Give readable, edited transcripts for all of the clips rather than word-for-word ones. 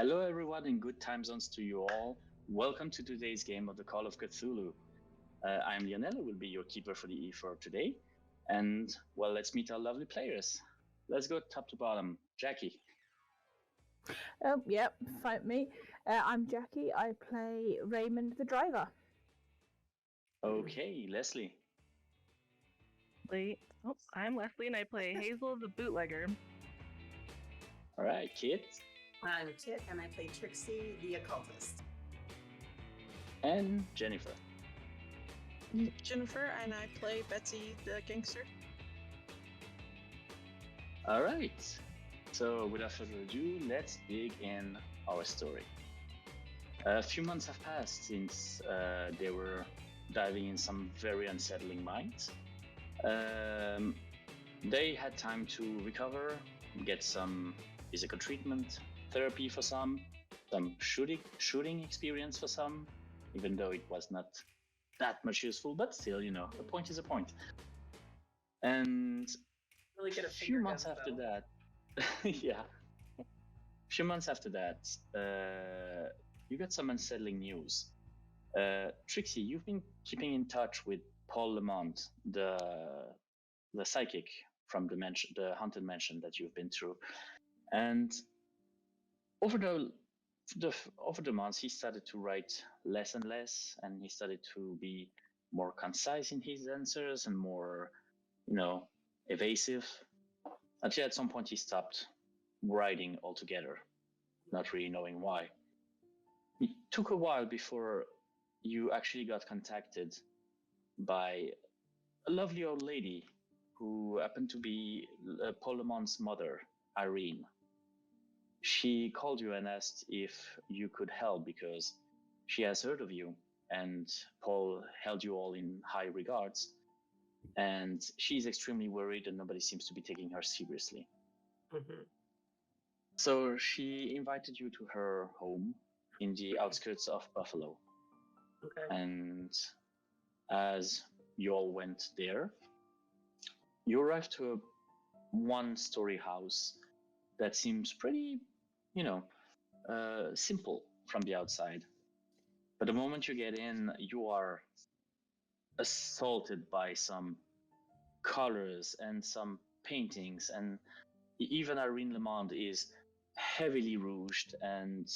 Hello, everyone, and good time zones to you all. Welcome to today's game of the Call of Cthulhu. I'm Lionel, I will be your keeper for the E for today. And, well, let's meet our lovely players. Let's go top to bottom. Jacqui. Yep, fight me. I'm Jacqui. I play Raymond the driver. Okay, Leslie. I'm Leslie, and I play Hazel the Bootlegger. All right, Kit. I'm Kit, and I play Trixie the Occultist. And Jennifer. Jennifer, and I play Betsy the Gangster. All right. So, without further ado, let's dig in our story. A few months have passed since they were diving in some very unsettling minds. They had time to recover, get some physical treatment, therapy for some shooting experience for some, even though it was not that much useful, but still, a point is a point. And Really get a few months after that, yeah. A few months after that, you got some unsettling news. Trixie, you've been keeping in touch with Paul Lamont, the psychic from the haunted mansion that you've been through, and over the months, he started to write less and less, and he started to be more concise in his answers and more, evasive. Until at some point he stopped writing altogether, not really knowing why. It took a while before you actually got contacted by a lovely old lady who happened to be Paul Lamont's mother, Irene. She called you and asked if you could help because she has heard of you, and Paul held you all in high regards. And she's extremely worried, and nobody seems to be taking her seriously. Mm-hmm. So she invited you to her home in the outskirts of Buffalo. Okay. And as you all went there, you arrived to a one-story house that seems pretty, simple from the outside. But the moment you get in, you are assaulted by some colors and some paintings, and even Irene Lamont is heavily rouged and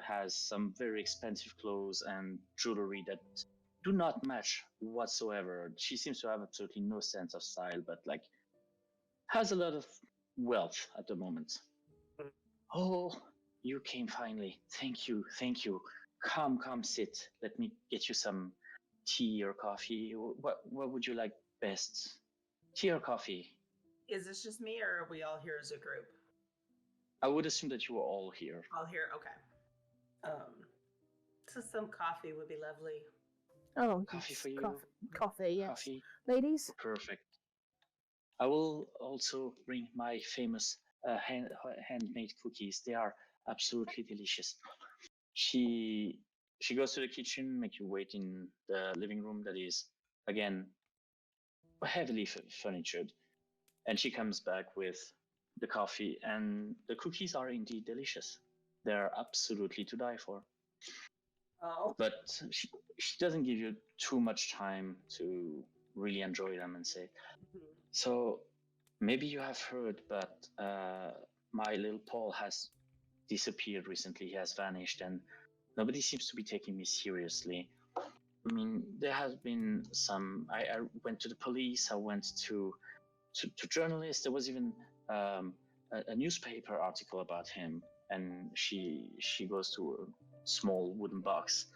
has some very expensive clothes and jewelry that do not match whatsoever. She seems to have absolutely no sense of style, but has a lot of wealth at the moment. Oh, you came finally. Thank you. Come, sit. Let me get you some tea or coffee. What would you like best? Tea or coffee? Is this just me, or are we all here as a group? I would assume that you are all here. All here, okay. So some coffee would be lovely. Oh, Coffee yes. for you? Coffee, yes. Coffee. Ladies? Perfect. I will also bring my famous handmade cookies. They are absolutely delicious. She goes to the kitchen, make you wait in the living room that is, again, heavily furnitured. And she comes back with the coffee, and the cookies are indeed delicious. They're absolutely to die for. Oh. But she doesn't give you too much time to really enjoy them and say, so maybe you have heard, but my little Paul has disappeared recently. He has vanished, and nobody seems to be taking me seriously. I mean, there has been some. I went to the police. I went to journalists. There was even a newspaper article about him. And she goes to a small wooden box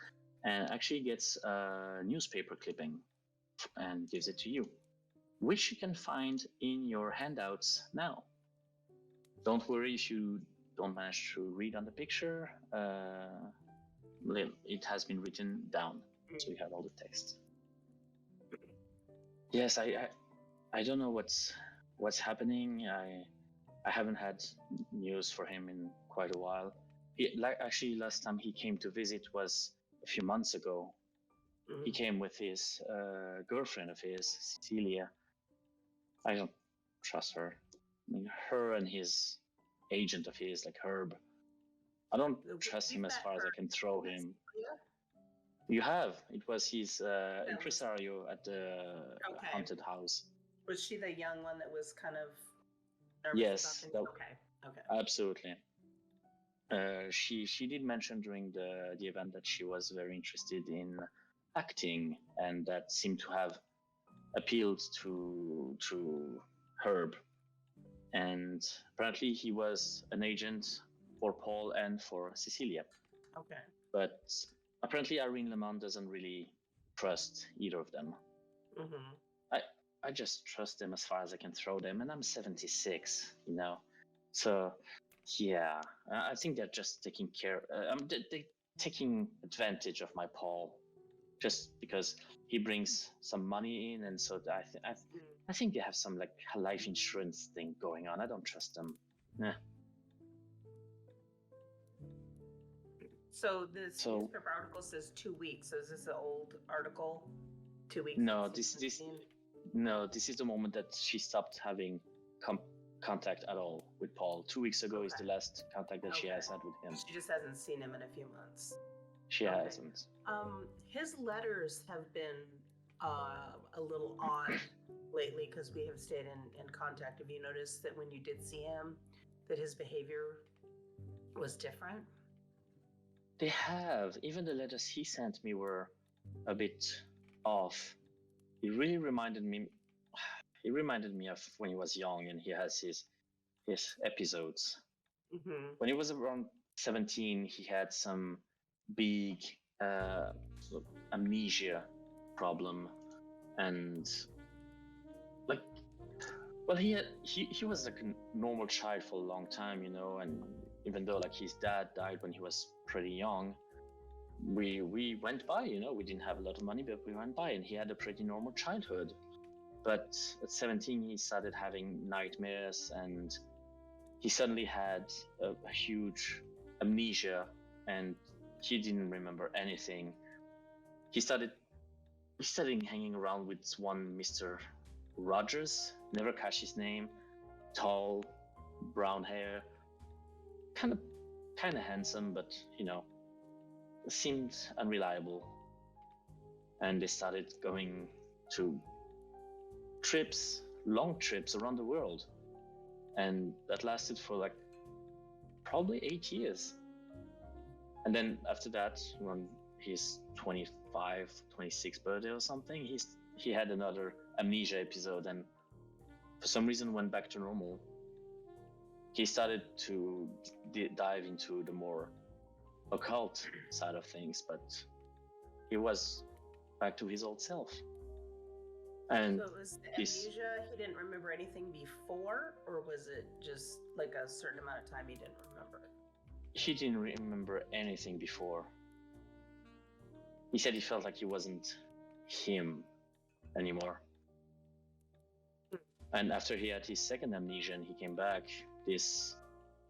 and actually gets a newspaper clipping and gives it to you, which you can find in your handouts now. Don't worry if you don't manage to read on the picture. It has been written down, so you have all the text. Yes, I don't know what's happening. I haven't had news for him in quite a while. Actually, last time he came to visit was a few months ago. He came with his girlfriend of his, Cecilia. I don't trust her. I mean, her and his agent of his, like Herb, I don't The- trust we've him as met far as I her. can throw him. Yeah. You have. It was his was- impresario at the Okay. haunted house. Was she the young one that was kind of nervous Yes, about things? Okay. absolutely. She did mention during the event that she was very interested in acting, and that seemed to have appealed to Herb. And apparently he was an agent for Paul and for Cecilia. Okay. But apparently Irene Lemon doesn't really trust either of them. Mm-hmm. I just trust them as far as I can throw them, and I'm 76, you know. So, yeah, I think they're just taking they taking advantage of my Paul, just because he brings some money in, and so I think they have some like life insurance thing going on. I don't trust them. Yeah. So this So- newspaper article says 2 weeks. So is this an old article? 2 weeks. No, since this- it's this- been seen? No, this is the moment that she stopped having contact at all with Paul. 2 weeks ago is Okay. the last contact that she Okay. has had with him. She just hasn't seen him in a few months. She Okay. hasn't. His letters have been a little odd lately because we have stayed in contact. Have you noticed that when you did see him, that his behavior was different? They have. Even the letters he sent me were a bit off. He really reminded me. He reminded me of when he was young and he has his episodes. Mm-hmm. When he was around 17, he had some big sort of amnesia problem, and like, well, he was like a normal child for a long time, you know, and even though like his dad died when he was pretty young, we went by, you know, we didn't have a lot of money, but we went by, and he had a pretty normal childhood. But at 17, he started having nightmares, and he suddenly had a huge amnesia, and he didn't remember anything. He started hanging around with one Mr. Rogers, never catch his name, tall, brown hair, kind of handsome, but you know, seemed unreliable. And they started going to long trips around the world, and that lasted for like probably 8 years. And then after that, when his 25, 26 birthday or something, he had another amnesia episode, and for some reason went back to normal. He started to dive into the more occult side of things, but he was back to his old self. And So it was the this- amnesia. He didn't remember anything before, or was it just like a certain amount of time he didn't remember it? he didn't remember anything before. He said he felt like he wasn't him anymore. And after he had his second amnesia and he came back, this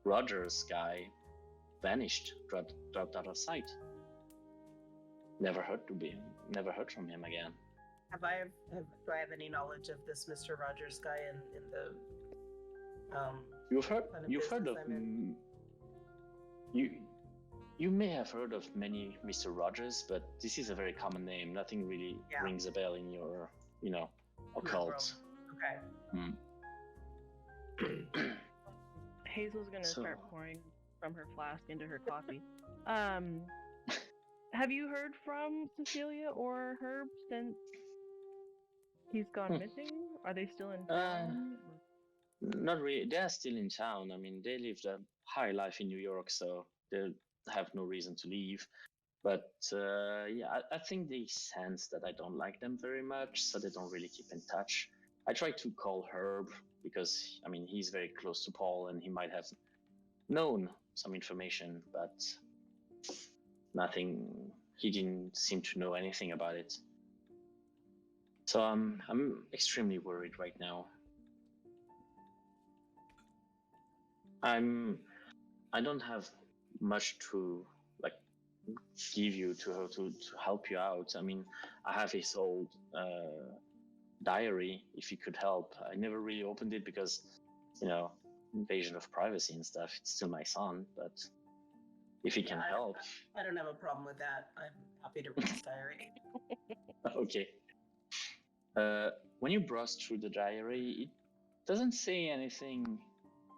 Rogers guy vanished, dropped out of sight. Never heard from him again. Do I have any knowledge of this Mr. Rogers guy in the You've heard business of I'm in? you may have heard of many Mr. Rogers, but this is a very common name. Nothing really Yeah. rings a bell in your, occult. Okay. Hazel's gonna So- start pouring from her flask into her coffee. Have you heard from Cecilia or Herb since he's gone missing? Are they still in town? Not really. They're still in town. I mean, they lived a high life in New York, so they have no reason to leave. But yeah, I think they sense that I don't like them very much, so they don't really keep in touch. I tried to call Herb because, I mean, he's very close to Paul and he might have known some information, but nothing. He didn't seem to know anything about it. So I'm extremely worried right now. I don't have much to like give you to help you out. I mean, I have his old diary. If you could help, I never really opened it because, invasion of privacy and stuff. It's still my son, but if he can Yeah, help. I don't have a problem with that. I'm happy to read his diary. Okay. When you browse through the diary, it doesn't say anything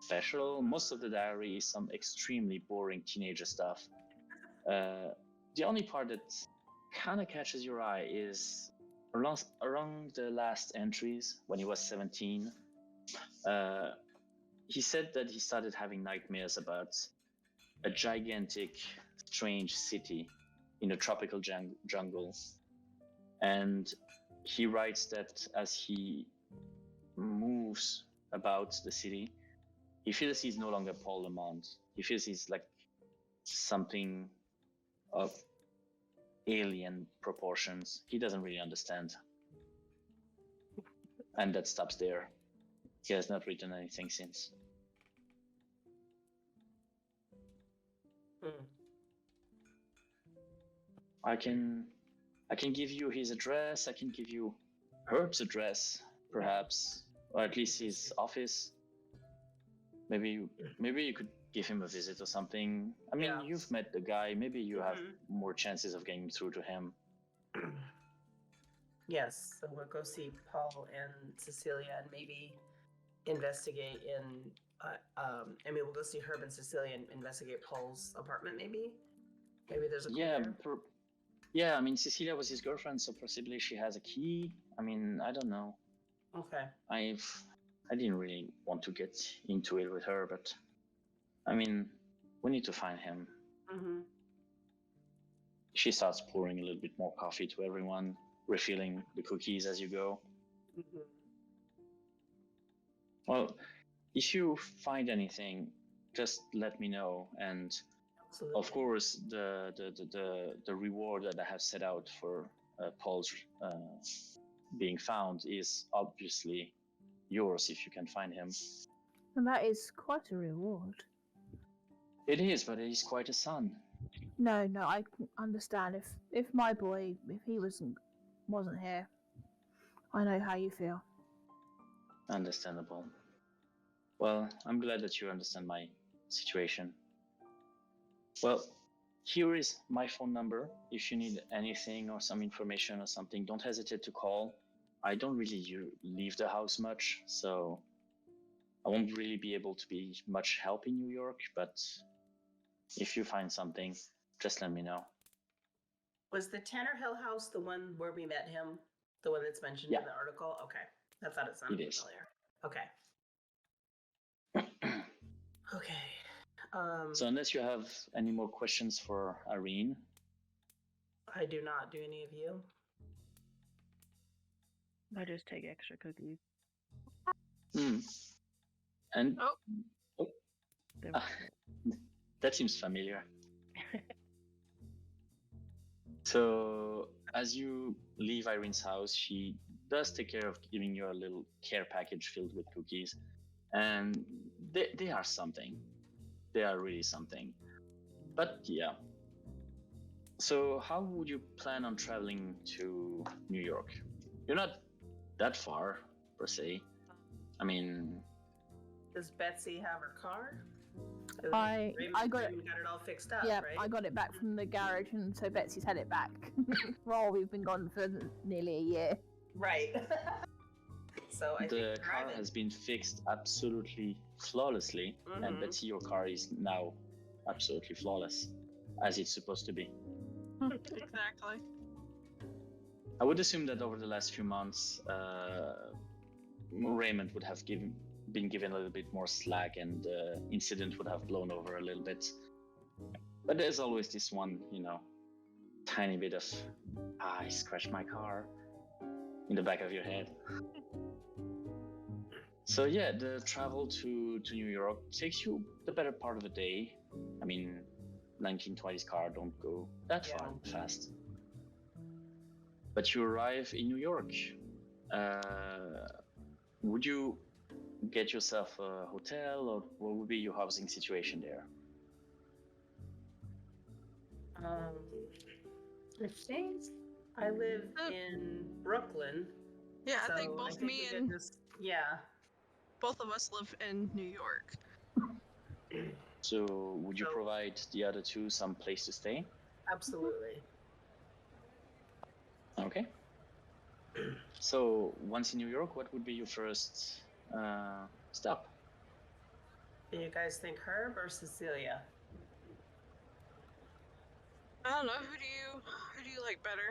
special. Most of the diary is some extremely boring teenager stuff. The only part that kind of catches your eye is around the last entries when he was 17. He said that he started having nightmares about a gigantic, strange city in a tropical jungle. And he writes that as he moves about the city, he feels he's no longer Paul Lamont. He feels he's like something of alien proportions. He doesn't really understand. And that stops there. He has not written anything since. I can give you his address. I can give you Herb's address, perhaps, or at least his office. Maybe you could give him a visit or something. I mean, Yeah. you've met the guy. Maybe you have more chances of getting through to him. Yes, so we'll go see Paul and Cecilia and maybe investigate in. We'll go see Herb and Cecilia and investigate Paul's apartment. Maybe there's a clue Yeah, there. yeah. I mean, Cecilia was his girlfriend, so possibly she has a key. I mean, I don't know. Okay. I didn't really want to get into it with her, but I mean, we need to find him. Mm-hmm. She starts pouring a little bit more coffee to everyone, refilling the cookies as you go. Mm-hmm. Well, if you find anything, just let me know. And Absolutely. of course, the reward that I have set out for Paul's being found is obviously yours if you can find him. And that is quite a reward. It is, but he's quite a son. No, I can understand if my boy, if he wasn't here, I know how you feel. Understandable. Well, I'm glad that you understand my situation. Well, here is my phone number. If you need anything or some information or something, don't hesitate to call. I don't really leave the house much, so I won't really be able to be much help in New York, but if you find something, just let me know. Was the Tanner Hill house the one where we met him? The one that's mentioned in the article? Okay. I thought it sounded familiar. Okay. Okay. So unless you have any more questions for Irene. I do not. Do any of you? I just take extra cookies. And There that seems familiar. So as you leave Irene's house, she does take care of giving you a little care package filled with cookies, and they are something. They are really something. But yeah. So how would you plan on traveling to New York? You're not that far, per se. I mean... Does Betsy have her car? I got it. Raymon got it all fixed up, Yeah, right? I got it back from the garage, and so Betsy's had it back. Well, we've been gone for nearly a year. Right. So I the think car has been fixed absolutely flawlessly, and Betsy, your car is now absolutely flawless, as it's supposed to be. Exactly. I would assume that over the last few months, Raymond would have been given a little bit more slack, and the incident would have blown over a little bit. But there's always this one, tiny bit of, I scratched my car in the back of your head. So yeah, the travel to New York takes you the better part of a day. I mean, 1920s car don't go that far fast. But you arrive in New York. Would you get yourself a hotel, or what would be your housing situation there? I think I live in Brooklyn. Yeah, so I think both me we and could both of us live in New York. So would you So- provide the other two some place to stay? Absolutely. Okay. So once in New York, what would be your first stop? Do you guys think Herb or Cecilia? I don't know. Who do you like better?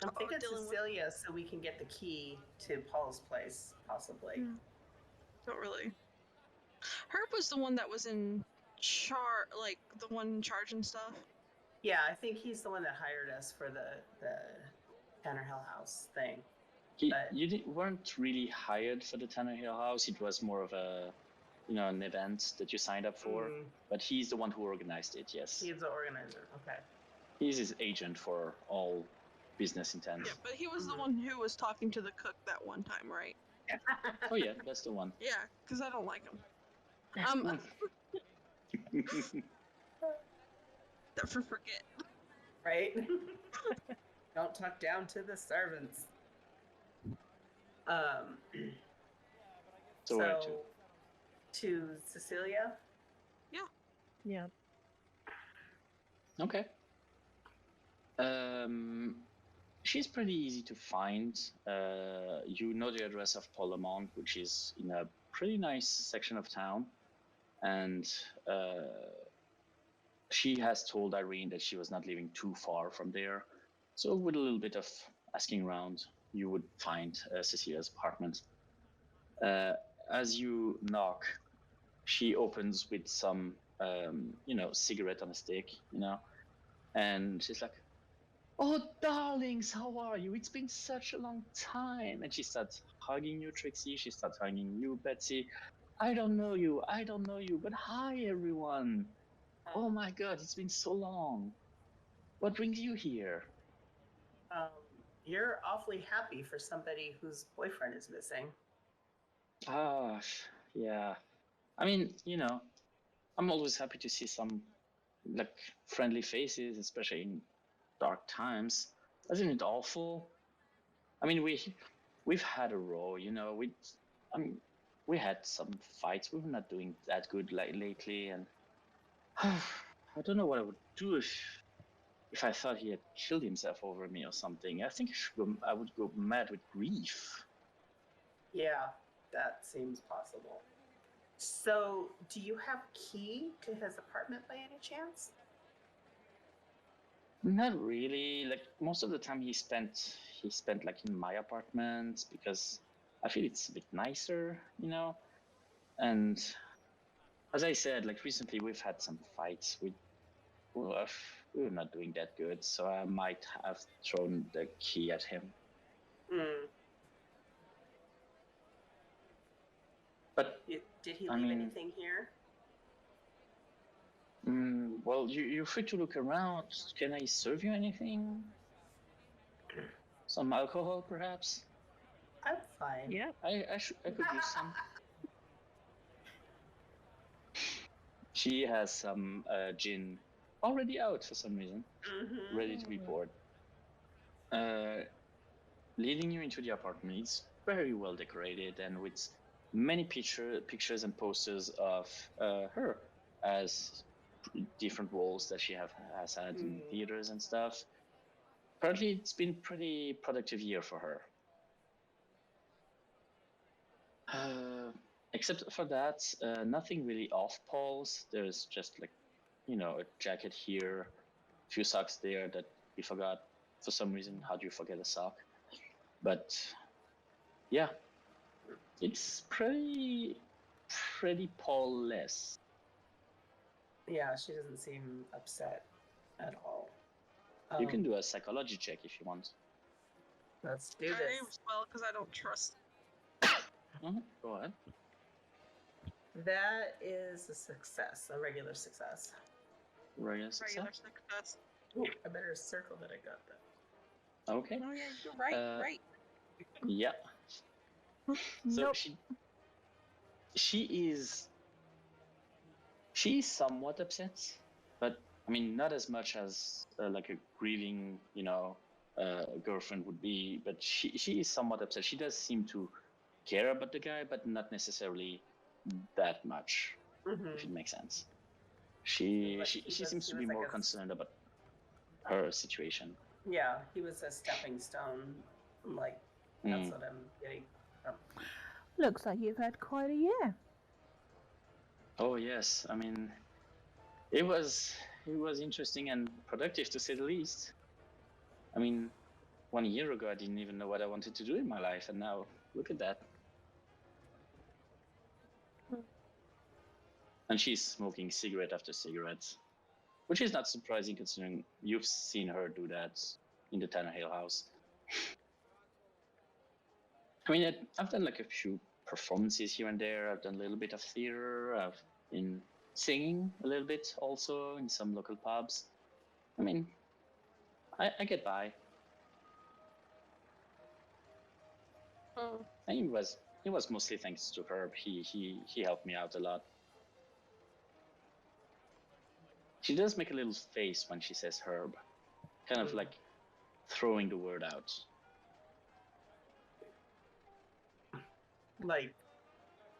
I'm thinking dealing with- Cecilia, so we can get the key to Paul's place, possibly. Hmm. Don't really. Herb was the one that was in like the one in charge and stuff. Yeah, I think he's the one that hired us for the Tanner Hill House thing. But- You weren't really hired for the Tanner Hill House. It was more of a, an event that you signed up for. Mm, But he's the one who organized it. Yes, he's the organizer. Okay. he's his agent for all business intent. Yeah, but he was the Mhm. one who was talking to the cook that one time, right? Oh yeah, that's the one. Yeah, because I don't like him. Never forget. Right? Don't talk down to the servants. So where to? To Cecilia? Yeah. Okay. She's pretty easy to find. You know the address of Paul Lamont, which is in a pretty nice section of town, and she has told Irene that she was not living too far from there. So with a little bit of asking around, you would find Cecilia's apartment. As you knock, she opens with some, cigarette on a stick, and she's like, "Oh, darlings, how are you? It's been such a long time." And she starts hugging you, Trixie. She starts hugging you, Betsy. I don't know you, but hi, everyone. Oh my God, it's been so long. What brings you here? You're awfully happy for somebody whose boyfriend is missing. Yeah. I mean, I'm always happy to see some, friendly faces, especially in dark times. Isn't it awful? I mean, we've had a row, we had some fights. We were not doing that good lately, and I don't know what I would do if I thought he had killed himself over me or something. I think I would go mad with grief. Yeah, that seems possible. So, do you have key to his apartment by any chance? Not really. Like most of the time he spent in my apartment because I feel it's a bit nicer, And as I said, recently we've had some fights. We were not doing that good, so I might have thrown the key at him. Hmm. But Did he I leave mean- anything here? well, you're free to look around. Can I serve you anything? Some alcohol, perhaps? I'm fine. Yep. I could use some. She has some gin already out for some reason, Mhm. ready to be poured. Leading you into the apartment, it's very well decorated and with many pictures and posters of her as different roles that she has had in theaters and stuff. Apparently, it's been pretty productive year for her. Except for that, nothing really off Paul's. There's just a jacket here, a few socks there that we forgot for some reason. How do you forget a sock? But yeah, it's pretty Paul-less. Yeah, she doesn't seem upset at all. You can do a psychology check if you want. Let's do I this. as well because I don't trust. Go ahead. That is a success, a regular success. Regular Regular success. success. Ooh, I better circle that I got that. Okay. Oh yeah, you're right. Right. Yeah. So Nope. she's somewhat upset, but I mean not as much as like a grieving, girlfriend would be. But she is somewhat upset. She does seem to care about the guy, but not necessarily that much, if it Mm-hmm. makes sense. She Like, she, he she was- seems he to was be like more a- concerned about her situation. Yeah, he was a stepping stone. Like, that's Mm. what I'm getting from. Looks like you've had quite a year. Oh yes, I mean, it was interesting and productive to say the least. I mean, 1 year ago I didn't even know what I wanted to do in my life, and now look at that. And she's smoking cigarette after cigarette, which is not surprising considering you've seen her do that in the Tanner Hill house. I mean, I've done like a few performances here and there. I've done a little bit of theater. I've been singing a little bit also in some local pubs. I mean, I get by. And it was mostly thanks to Herb. He helped me out a lot. She does make a little face when she says Herb, kind of like throwing the word out. Like,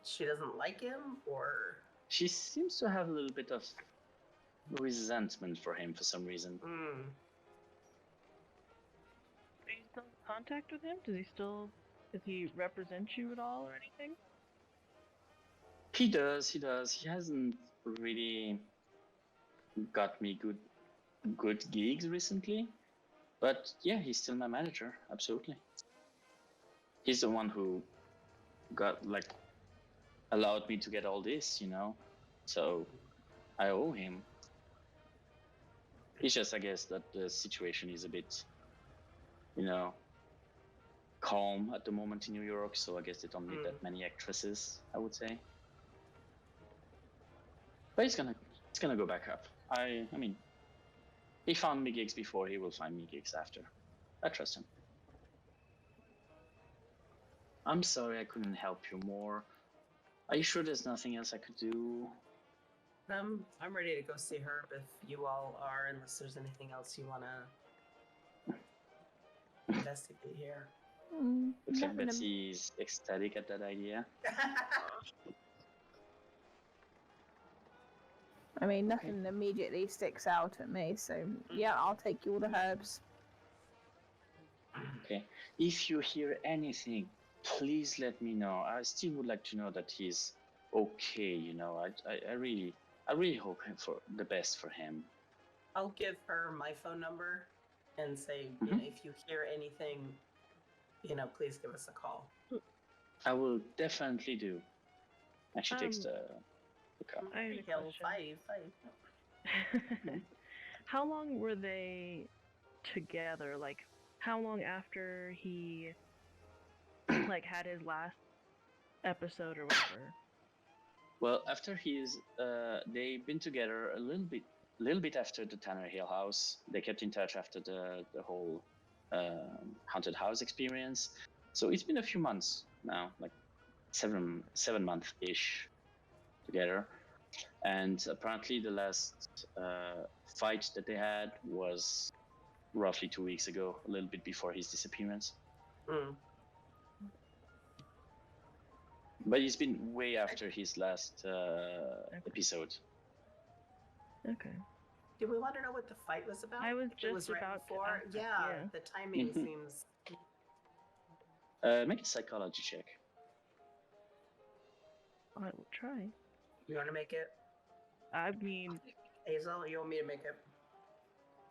she doesn't like him, or She seems to have a little bit of resentment for him for some reason. Are you still in contact with him? Does he represent you at all or anything? He does. He hasn't really got me good gigs recently, but yeah, he's still my manager. Absolutely. He's the one who got allowed me to get all this, So I owe him. It's just, I guess, that the situation is a bit, calm at the moment in New York. So I guess they don't need that many actresses, I would say. But it's gonna go back up. I mean, he found me gigs before. He will find me gigs after. I trust him. I'm sorry I couldn't help you more. Are you sure there's nothing else I could do? I'm ready to go see her if you all are, unless there's anything else you want to investigate here. Looks like Nothing Betsy's ecstatic at that idea. I mean, nothing immediately sticks out at me, so yeah, I'll take you all the herbs. Okay. If you hear anything, please let me know. I still would like to know that he's okay. I really hope for the best for him. I'll give her my phone number and say, if you hear anything, please give us a call. I will definitely do. And she takes the car. I have a question. Five. How long were they together? Like, how long after he had his last episode or whatever? Well, after they've been together a little bit after the Tanner Hill house. They kept in touch after the whole haunted house experience. So it's been a few months now, like 7 months ish together. And apparently the last fight that they had was roughly 2 weeks ago, a little bit before his disappearance. But it's been way after his last episode. Okay. Do we want to know what the fight was about? I was If it just right about to before. ask that, Yeah, yeah. the timing seems. Make a psychology check. I will try. You want to make it, I mean, Hazel? You want me to make it?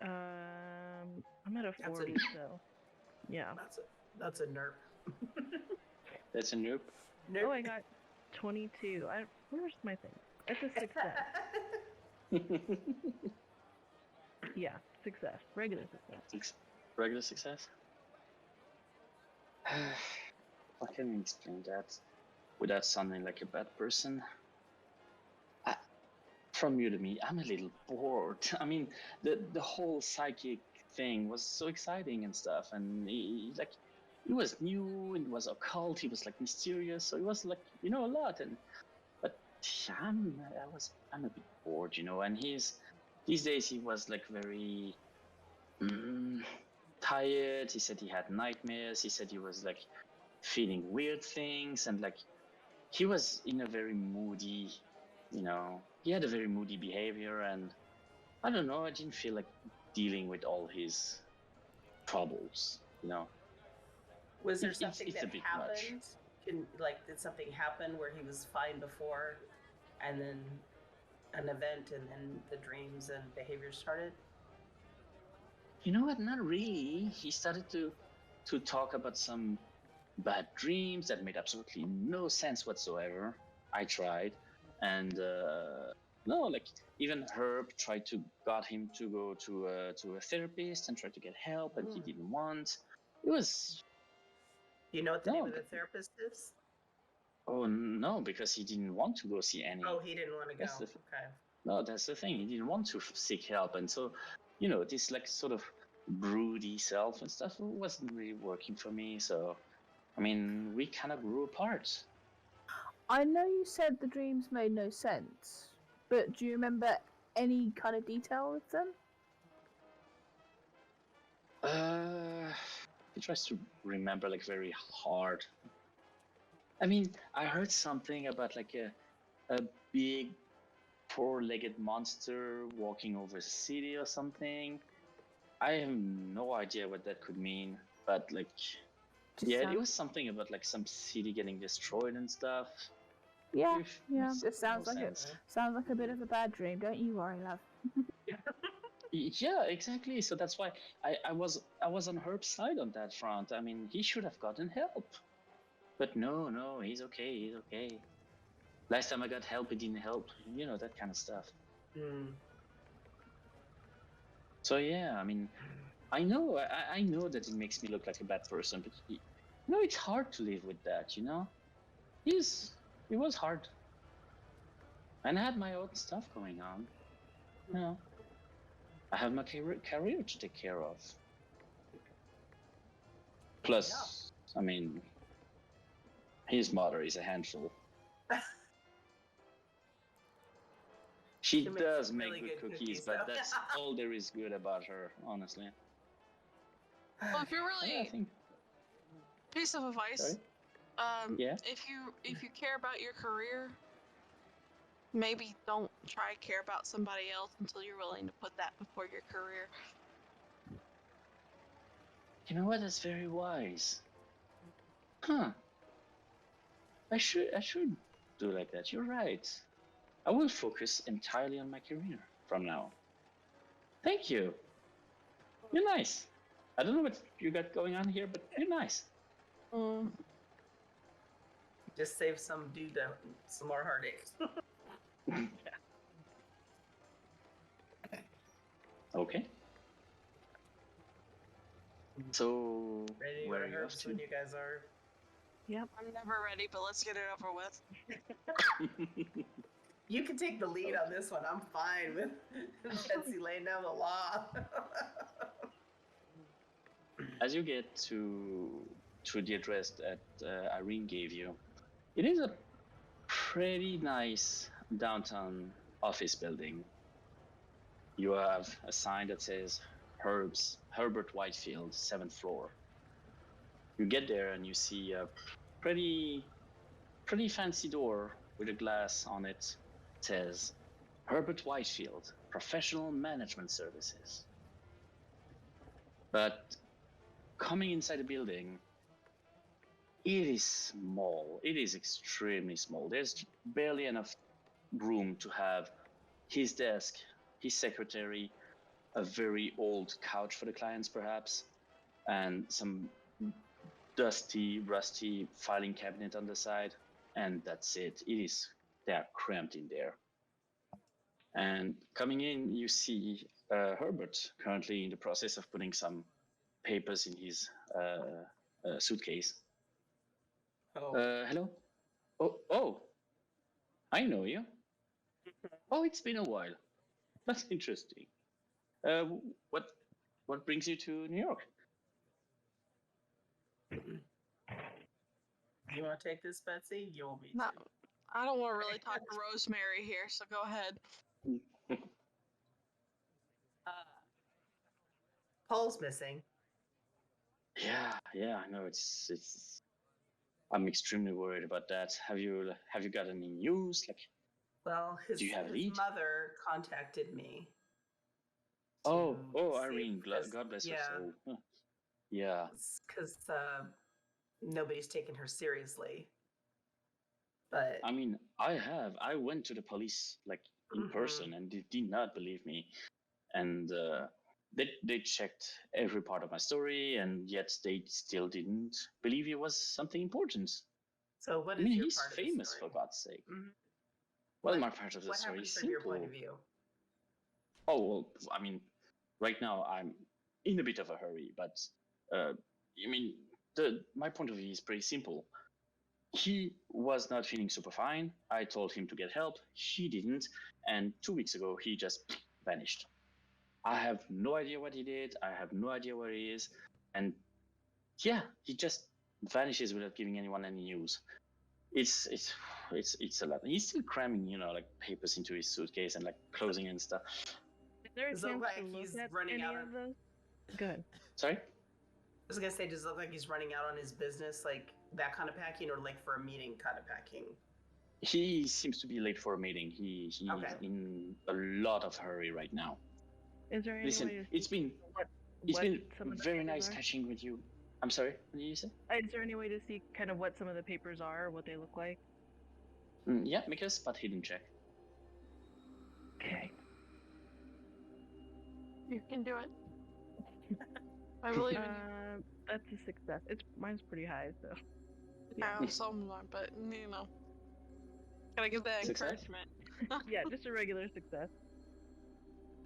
I'm at a That's 40, so yeah. That's a nerf. That's a nope. Oh, I got 22. Where's my thing? It's a success. Yeah, success. Regular success. Regular success? How can we explain that without sounding like a bad person? From you to me, I'm a little bored. I mean, the whole psychic thing was so exciting and stuff, and it was new, it was occult, it was mysterious, so it was a lot. But I'm a bit bored, and these days he was very tired. He said he had nightmares. He said he was feeling weird things, and he was in a very moody he had a very moody behavior, and I don't know, I didn't feel like dealing with all his troubles. Was there It's- something it's a that bit much. happened? Did something happen where he was fine before, and then an event, and then the dreams and behaviors started? You know what? Not really. He started to talk about some bad dreams that made absolutely no sense whatsoever. I tried, and no, like even Herb tried to got him to go to a therapist and try to get help, and he didn't want. It was Do you know what the No, name of the but- therapist is? oh no, because he didn't want to go see any. Oh, he didn't want to go. That's the Okay. No, that's the thing. He didn't want to seek help, and so this like sort of broody self and stuff wasn't really working for me. So, I mean, we kind of grew apart. I know you said the dreams made no sense, but do you remember any kind of detail with them? He tries to remember like very hard. I mean, I heard something about like a big four-legged monster walking over the city or something. I have no idea what that could mean, but like, Just yeah, it sound- was something about like some city getting destroyed and stuff. Yeah, If- yeah. makes It sounds no like it. sense. Sounds like a bit of a bad dream. Don't you worry, love. Yeah, exactly. So that's why I was on Herb's side on that front. I mean, he should have gotten help, but no, he's okay. He's okay. Last time I got help, it didn't help. That kind of stuff. So yeah, I mean, I know that it makes me look like a bad person, but it's hard to live with that. It was hard, and I had my own stuff going on. I have my career to take care of. Plus, I mean, his mother is a handful. She She makes does some make really good good cookies, cookies, but though. that's all there is good about her, honestly. Well, if you're I really think. piece of advice, Sorry? Yeah? if you care about your career, maybe don't try to care about somebody else until you're willing to put that before your career. You know what? That's very wise. Huh. I should do like that. You're right. I will focus entirely on my career from now. Thank you. You're nice. I don't know what you got going on here, but you're nice. Just save some dude some more heartaches. Okay. So, Ready to go where to are you off Herb's to? when you guys are? I'm never ready, but let's get it over with. You can take the lead on this one. I'm fine with Betsy laying down the law. As you get to the address that Irene gave you, it is a pretty nice downtown office building. You have a sign that says Herbert Whitefield, 7th floor. You get there and you see a pretty fancy door with a glass on it. It says Herbert Whitefield, Professional Management Services. But coming inside the building, it is small. It is extremely small. There's barely enough room to have his desk, his secretary, a very old couch for the clients perhaps, and some dusty, rusty filing cabinet on the side, and that's it. They are cramped in there. And coming in, you see Herbert currently in the process of putting some papers in his suitcase. Hello? Oh, I know you. Oh, it's been a while. That's interesting. What brings you to New York? You want to take this, Betsy? You want me to? No, I don't want to really talk to Rosemary here, so go ahead. Paul's missing. Yeah, I know. It's. I'm extremely worried about that. Have you got any news? Like, Well, his Do you have a lead? mother contacted me. Oh, to see Irene, if this- God bless her yeah, soul. Huh. Yeah. because nobody's taken her seriously. But I mean, I went to the police like in person, and they did not believe me. And they checked every part of my story, and yet they still didn't believe it was something important. so what I is mean, your he's part of the famous, story? for God's sake. Mhm. Well, What- my part of the What story happened is from simple. your point of view? Oh, well, I mean, right now I'm in a bit of a hurry, but I mean, my point of view is pretty simple. He was not feeling super fine. I told him to get help. He didn't, and 2 weeks ago he just vanished. I have no idea what he did. I have no idea where he is, and yeah, he just vanishes without giving anyone any news. It's a lot. He's still cramming, like papers into his suitcase and like closing and stuff. Is there a Does it chance look to like look he's at running any out of of- those? Go ahead. Sorry. I was gonna say, does it look like he's running out on his business, like that kind of packing, or like for a meeting kind of packing? He seems to be late for a meeting. He's Okay. in a lot of hurry right now. Is there any Listen, way to it's been what some of the very papers nice are? catching with you. I'm sorry, what did you say? Is there any way to see kind of what some of the papers are, what they look like? Yeah, make a spot hidden check. Okay. You can do it. I believe in you. That's a success. Mine's pretty high, so. Yeah, so am I, but gotta give that Success? encouragement. Yeah, just a regular success.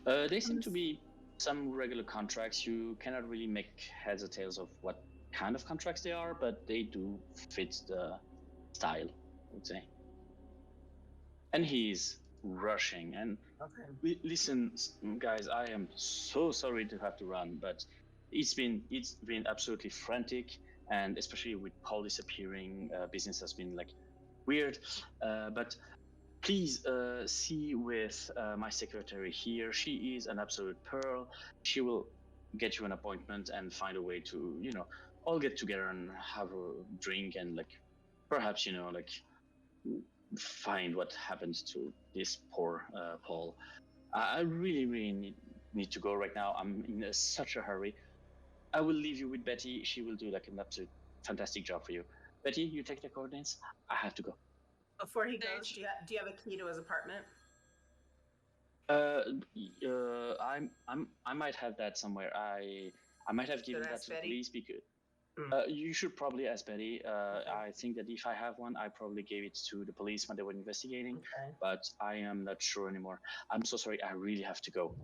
They seem to be some regular contracts. You cannot really make heads or tails of what kind of contracts they are, but they do fit the style, I would say. And he's rushing. And Okay. listen, guys, I am so sorry to have to run, but it's been absolutely frantic, and especially with Paul disappearing, business has been like weird. But please see with my secretary here. She is an absolute pearl. She will get you an appointment and find a way to, all get together and have a drink and like perhaps, like find what happened to this poor Paul. I really, really need to go right now. I'm in such a hurry. I will leave you with Betty. She will do like an absolute fantastic job for you. Betty, you take the coordinates. I have to go. Before he goes, Sage. do you have a key to his apartment? I might have that somewhere. I might have given that ask to the Betty? police because Hmm. you should probably ask Betty. I think that if I have one, I probably gave it to the police when they were investigating, Okay. but I am not sure anymore. I'm so sorry. I really have to go.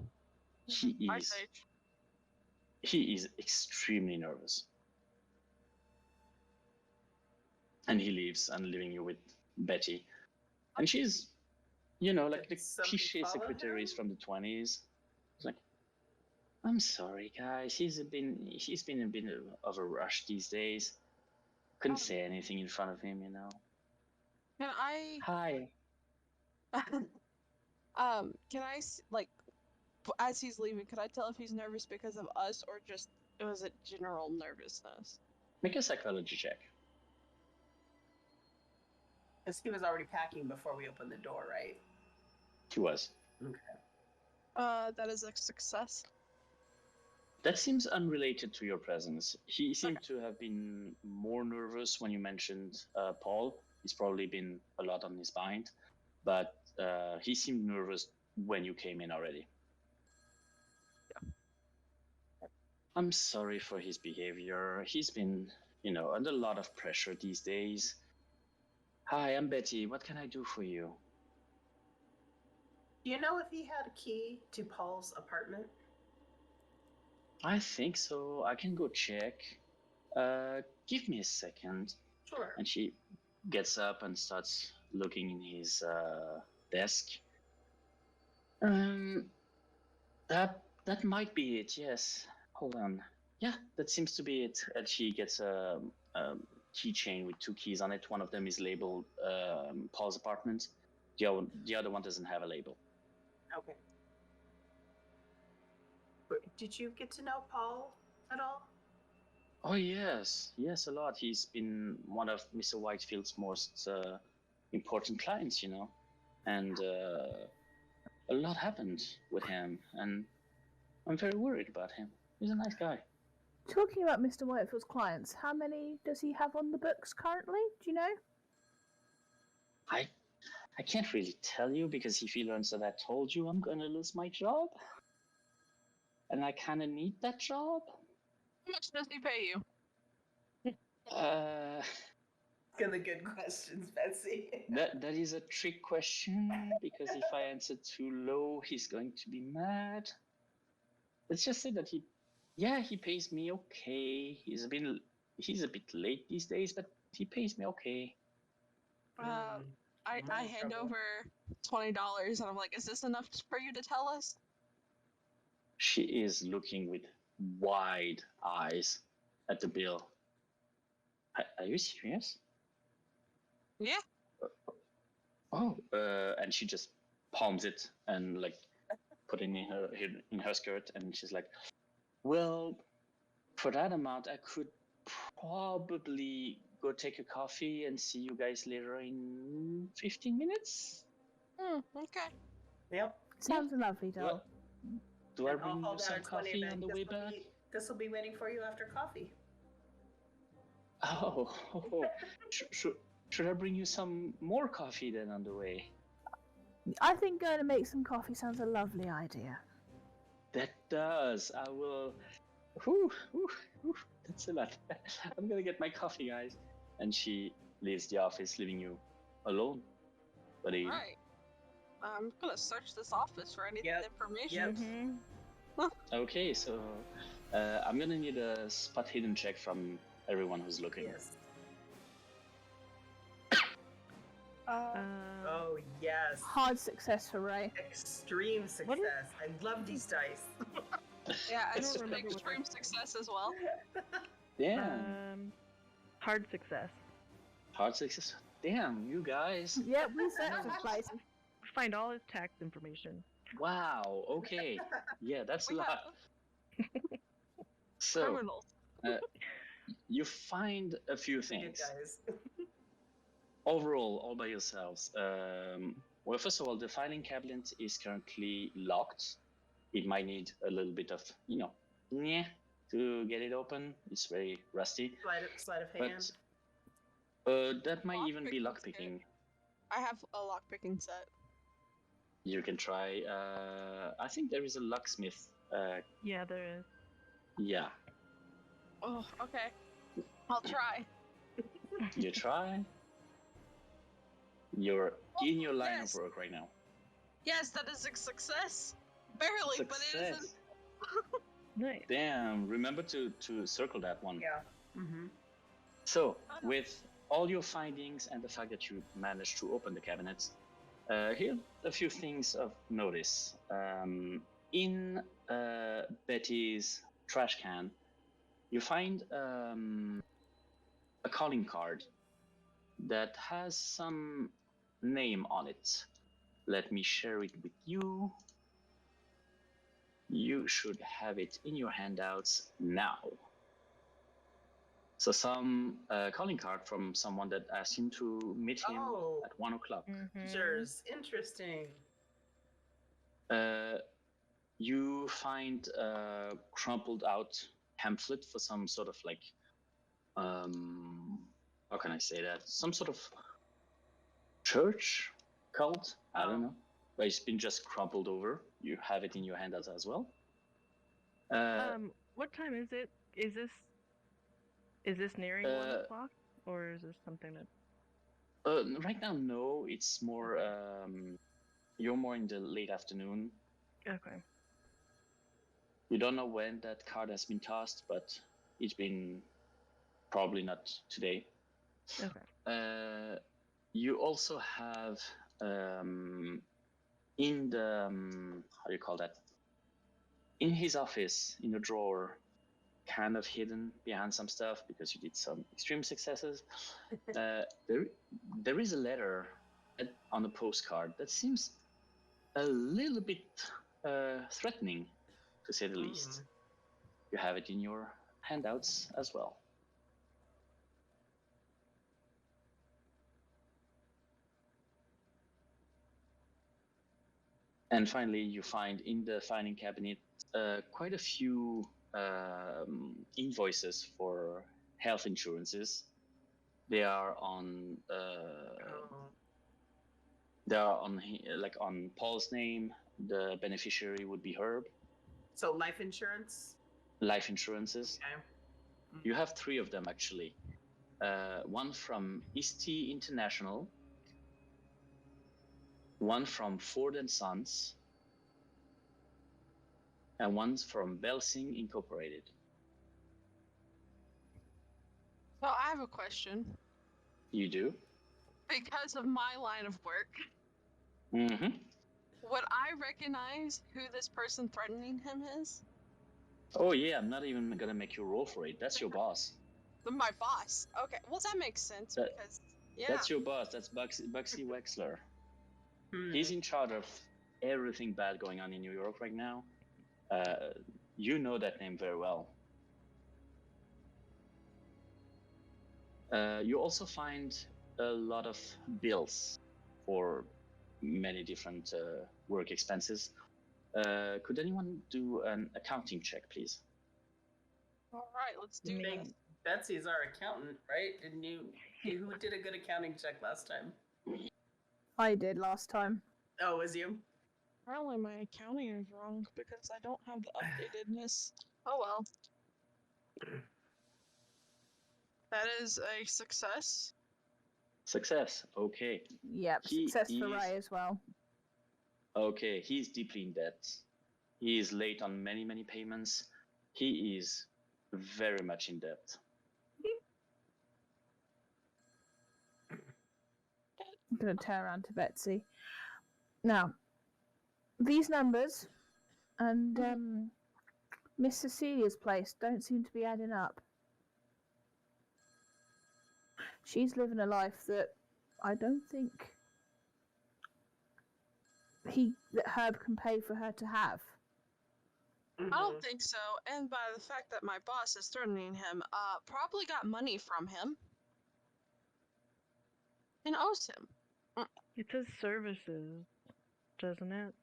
Bye, Sage. He is extremely nervous, and he leaves and leaving you with Betty, and she's, like the Did somebody cliche follow secretaries him? from the 20s. It's like, I'm sorry, guys. He's been a bit of a rush these days. Couldn't say anything in front of him, Can I, Hi. can I, as he's leaving, could I tell if he's nervous because of us or just, was it general nervousness? Make a psychology check. Because he was already packing before we opened the door, right? He was. That is a success. That seems unrelated to your presence. He seemed to have been more nervous when you mentioned Paul. He's probably been a lot on his mind, but he seemed nervous when you came in already. Yeah. I'm sorry for his behavior. He's been, under a lot of pressure these days. Hi, I'm Betty. What can I do for you? Do you know if he had a key to Paul's apartment? I think so. I can go check. Give me a second. Sure. And she gets up and starts looking in his desk. That might be it. Yes. Hold on. Yeah, that seems to be it. And she gets a keychain with 2 keys on it. One of them is labeled Paul's apartment. The other one doesn't have a label. Okay. Did you get to know Paul at all? Oh yes, a lot. He's been one of Mr. Whitefield's most important clients. and a lot happened with him, and I'm very worried about him. He's a nice guy. Talking about Mr. Whitefield's clients, how many does he have on the books currently? Do you know? I can't really tell you, because if he learns that I told you, I'm gonna lose my job. And I kinda need that job. How much does he pay you? Good questions, Betsy. That is a trick question, because if I answer too low, he's going to be mad. Let's just say that he pays me okay. He's a bit late these days, but he pays me okay. I hand over $20 and I'm like, is this enough for you to tell us? She is looking with wide eyes at the bill. Are you serious? Yeah. Oh, and she just palms it and like put it in her skirt, and she's like, well, for that amount, I could probably go take a coffee and see you guys later in 15 minutes. Okay. Yep. Sounds lovely, doll. Do I bring you some coffee on the way back? This will be waiting for you after coffee. Oh, should I bring you some more coffee then on the way? I think going to make some coffee sounds a lovely idea. That does. I will. That's a lot. I'm gonna get my coffee, guys. And she leaves the office, leaving you alone. Buddy. Alright. I'm gonna search this office for any information. Yep. Okay, so I'm gonna need a spot hidden check from everyone who's looking. Yes. Oh, yes. Hard success for Ray. Extreme success. I love these dice. yeah, I don't don't remember what extreme success as well. Damn. Hard success. Hard success. Damn, you guys. Yeah, we searched the place. Find all his tax information. Wow. Okay. Yeah, that's a lot. So, Criminals. you find a few things. Guys. Overall, all by yourselves. Well, first of all, the filing cabinet is currently locked. It might need a little bit of, to get it open. It's very rusty. Sleight of hand. But that might even be lockpicking. I have a lockpicking set. You can try. I think there is a locksmith. Yeah, there is. Yeah. Oh, okay. I'll try. You try. You're in your line yes. of work right now. Yes, that is a success. Barely, but it isn't. Nice. Damn, remember to circle that one. Yeah. Mm-hmm. So, with all your findings and the fact that you managed to open the cabinets, here are a few things of notice. In Betty's trash can, you find a calling card that has some name on it. Let me share it with you. You should have it in your handouts now. So some calling card from someone that asked him to meet him at 1 o'clock. Interesting. You find a crumpled out pamphlet for some sort of like, how can I say that? Some sort of church cult? I don't know. But it's been just crumpled over. You have it in your handouts as well. What time is it? Is this nearing 1 o'clock, or is this something that? Right now, no. It's more. You're more in the late afternoon. Okay. You don't know when that card has been tossed, but it's been probably not today. Okay. You also have in the how do you call that? In his office, in a drawer, kind of hidden behind some stuff because you did some extreme successes. There is a letter on a postcard that seems a little bit threatening, to say the least. You have it in your handouts as well. And finally, you find in the filing cabinet quite a few invoices for health insurances. They are on like on Paul's name. The beneficiary would be Herb. So life insurance? Life insurances. Okay. You have 3 of them actually. One from Isti International, one from Ford and Sons, and one from Belsing Incorporated. So I have a question. You do? Because of my line of work, Mm-hmm. would I recognize who this person threatening him is? Oh yeah, I'm not even gonna make you roll for it. That's your boss. My boss. Okay, well that makes sense because That's your boss. That's Bugsy Wexler. He's in charge of everything bad going on in New York right now. You know that name very well. You also find a lot of bills for many different work expenses. Could anyone do an accounting check, please? All right, let's do Me. this. Betsy's our accountant, right? Didn't you? Who did a good accounting check last time? I did last time. Oh, was you? Apparently my accounting is wrong because I don't have the updatedness. Oh well. That is a success. Success. Okay. Yep, He success for is- Ray as well. Okay. He's deeply in debt. He is late on many, many payments. He is very much in debt. I'm going to turn around to Betsy. Now, these numbers and Miss Cecilia's place don't seem to be adding up. She's living a life that I don't think that Herb can pay for her to have. I don't think so, and by the fact that my boss is threatening him, probably got money from him. And owes him. It says services, doesn't it?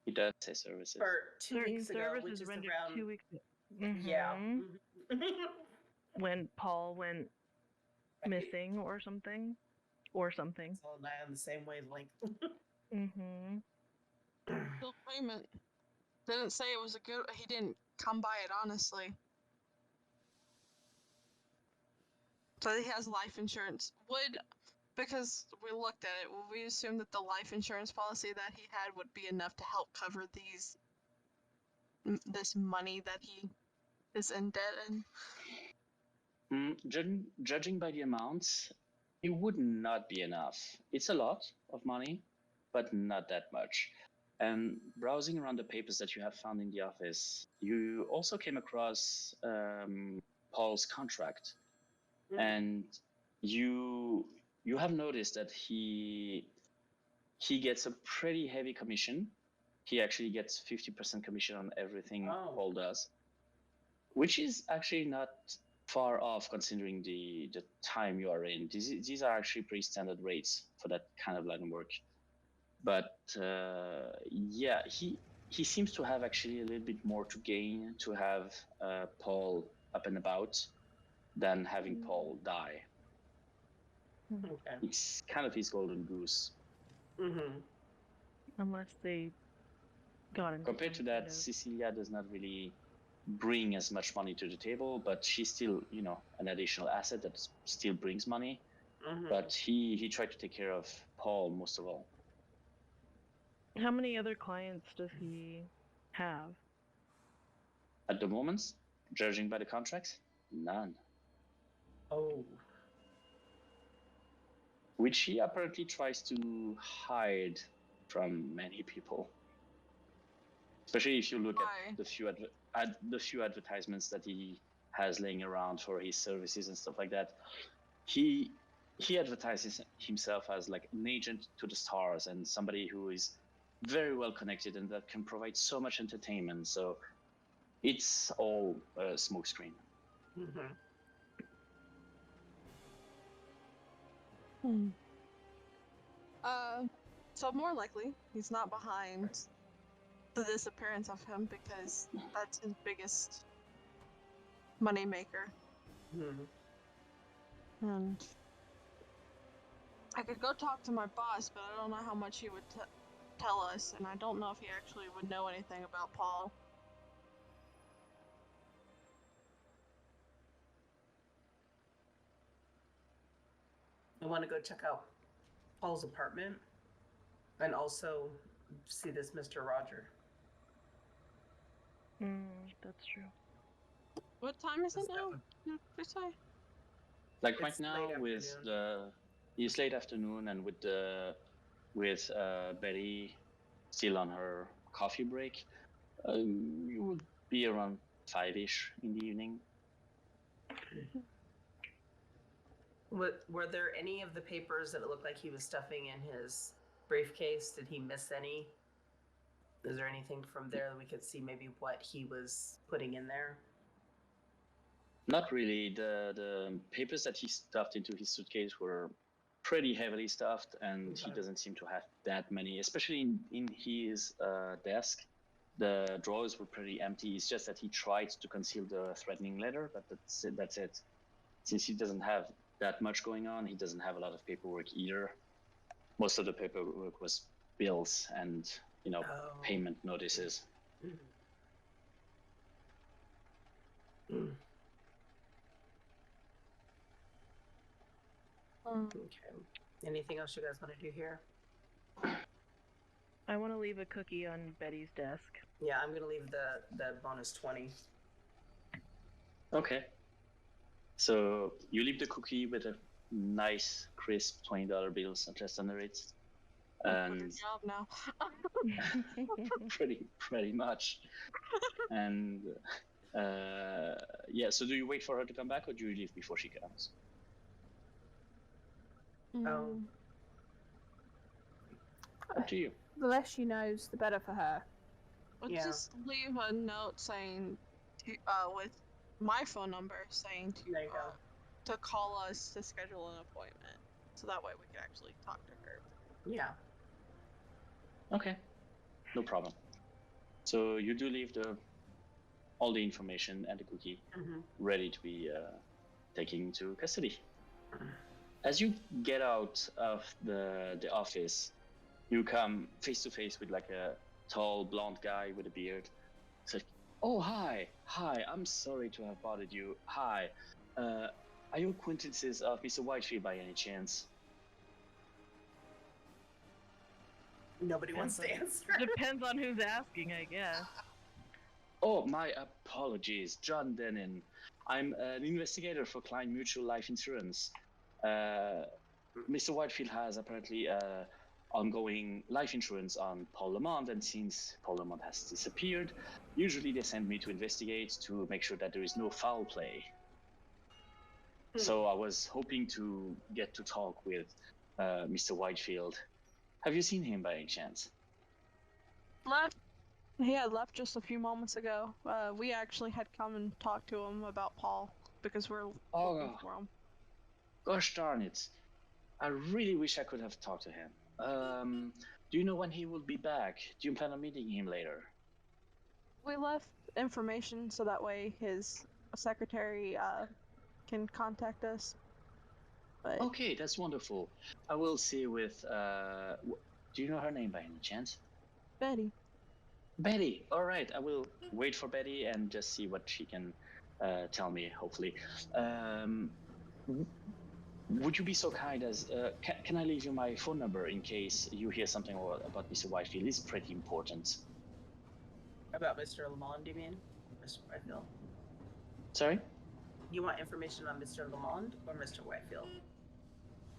He does say services. For 2 Certain weeks ago, services which is rendered around 2 weeks ago. Yeah. Mhm. When Paul went missing or something. Or something. All and I on the same wavelength. Mm-hmm. Bill payment. Didn't say it was a good. He didn't come by it honestly. So he has life insurance. Because we looked at it, would we assume that the life insurance policy that he had would be enough to help cover this money that he is in debt in? Judging by the amounts, it would not be enough. It's a lot of money, but not that much. And browsing around the papers that you have found in the office, you also came across Paul's contract, and you have noticed that he gets a pretty heavy commission. He actually gets 50% commission on everything Paul does, which is actually not far off considering the time you are in. These are actually pretty standard rates for that kind of line of work. But yeah, he seems to have actually a little bit more to gain to have Paul up and about than having Paul die. Okay. It's kind of his golden goose. Unless they got into Compared to some that, kind of- Cecilia does not really bring as much money to the table, but she's still, an additional asset that still brings money. But he tried to take care of Paul most of all. How many other clients does he have? At the moment, judging by the contracts, none. Oh. Which he apparently tries to hide from many people. Especially if you look at the few advertisements that he has laying around for his services and stuff like that. He advertises himself as like an agent to the stars and somebody who is very well connected and that can provide so much entertainment. So it's all a smokescreen. So more likely, he's not behind the disappearance of him because that's his biggest moneymaker. And I could go talk to my boss, but I don't know how much he would tell us, and I don't know if he actually would know anything about Paul. I want to go check out Paul's apartment and also see this Mr. Roger. That's true. What time is it now? Did I? Like right It's now late with afternoon. it's late afternoon, and with Betty still on her coffee break, you would be around 5-ish in the evening. Were there any of the papers that it looked like he was stuffing in his briefcase? Did he miss any? Is there anything from there that we could see maybe what he was putting in there? Not really. The papers that he stuffed into his suitcase were pretty heavily stuffed, and he doesn't seem to have that many, especially in his desk. The drawers were pretty empty. It's just that he tried to conceal the threatening letter, but that's it. Since he doesn't have that much going on, he doesn't have a lot of paperwork either. Most of the paperwork was bills and, payment notices. Okay. Anything else you guys want to do here? I want to leave a cookie on Betty's desk. Yeah, I'm going to leave the bonus 20. Okay. So you leave the cookie with a nice, crisp $20 bill just under it. And Good job now. pretty much. And so do you wait for her to come back, or do you leave before she comes? Up to you. The less she knows, the better for her. Let's just leave a note saying, with my phone number, saying to call us to schedule an appointment, so that way we can actually talk to her. Yeah. Okay, no problem. So you do leave all the information and the cookie ready to be taken into custody. As you get out of the office, you come face to face with like a tall blonde guy with a beard. It's like, oh, hi, I'm sorry to have bothered you. Hi, are you acquaintances of Mr. Whitefield by any chance? Nobody wants to answer. Depends on who's asking, I guess. Oh, my apologies, John Denon. I'm an investigator for Klein Mutual Life Insurance. Mr. Whitefield has apparently ongoing life insurance on Paul Lamont, and since Paul Lamont has disappeared, usually they send me to investigate to make sure that there is no foul play. So I was hoping to get to talk with Mr. Whitefield. Have you seen him by any chance? He had left just a few moments ago. We actually had come and talked to him about Paul because we're looking for him. Gosh darn it. I really wish I could have talked to him. Do you know when he will be back? Do you plan on meeting him later? We left information so that way his secretary can contact us. But... Okay, that's wonderful. I will see with... do you know her name by any chance? Betty. Betty! Alright, I will wait for Betty and just see what she can tell me, hopefully. Would you be so kind as... can I leave you my phone number in case you hear something about Mr. Whitefield? It's pretty important. About Mr. Lamond, you mean? Mr. Whitefield? Sorry? You want information on Mr. Lamond or Mr. Whitefield?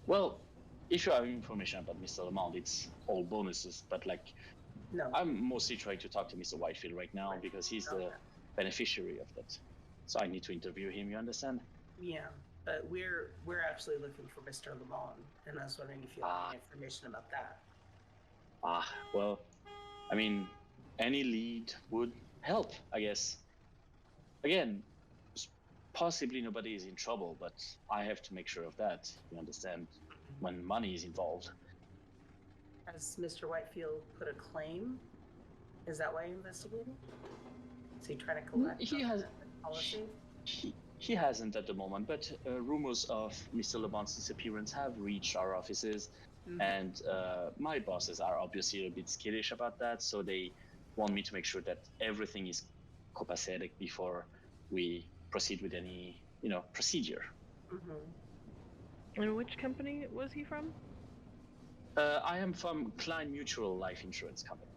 Well, if you have information about Mr. Lamond, it's all bonuses, but no. I'm mostly trying to talk to Mr. Whitefield right now because he's the beneficiary of that. So I need to interview him, you understand? Yeah, but we're actually looking for Mr. Lamond, and I was wondering if you have any information about that. Well, I mean, any lead would help, I guess. Again, possibly nobody is in trouble, but I have to make sure of that, you understand, when money is involved. Has Mr. Whitefield put a claim? Is that why you're investigating? Is he trying to collect He on has- the policy? He hasn't at the moment, but rumors of Mr. LeBon's disappearance have reached our offices, and my bosses are obviously a bit skittish about that, so they want me to make sure that everything is copacetic before we proceed with any, procedure. And which company was he from? I am from Klein Mutual Life Insurance Company.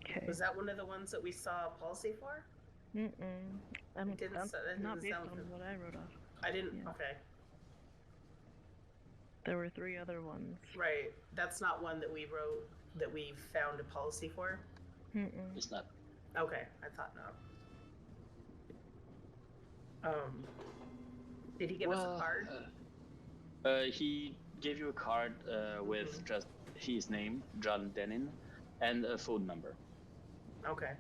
Okay. Was that one of the ones that we saw a policy for? I'm It didn't I'm so- that not didn't based sound on good. what I wrote off. I didn't. Yeah. Okay, There were 3 other ones. right. That's not one that we wrote that we found a policy for. It's not. Okay, I thought not. Did he give us a card? He gave you a card with just his name, John Denin, and a phone number. Okay.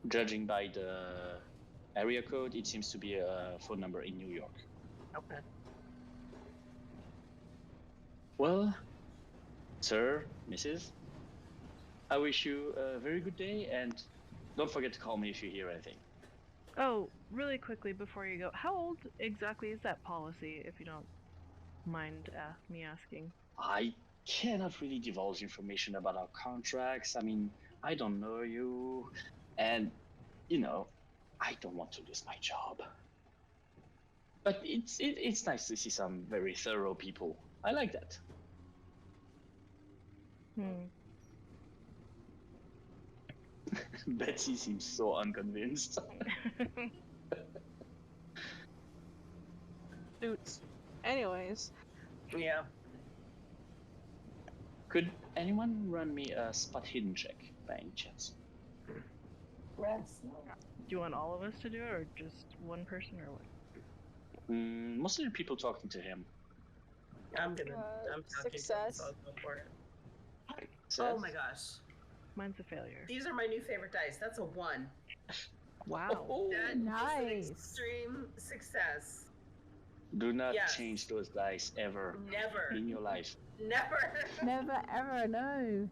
Judging by the area code, it seems to be a phone number in New York. Okay. Well, sir, Mrs., I wish you a very good day, and don't forget to call me if you hear anything. Oh, really quickly before you go, how old exactly is that policy, if you don't mind me asking? I cannot really divulge information about our contracts. I mean, I don't know you, and, I don't want to lose my job. But it's nice to see some very thorough people. I like that. Betsy seems so unconvinced. Dudes. Anyways, Yeah. Could anyone run me a spot hidden check by any chance? Rats. Do you want all of us to do it, or just one person, or what? Most of the people talking to him. I'm talking to him, success. so I'll go for it. Says, Oh my gosh. Mine's a failure. These are my new favorite dice. That's a 1. Wow. Oh, That is an Nice. extreme success. do not Yes. change those dice ever Never. in your life. Never. Never ever, no.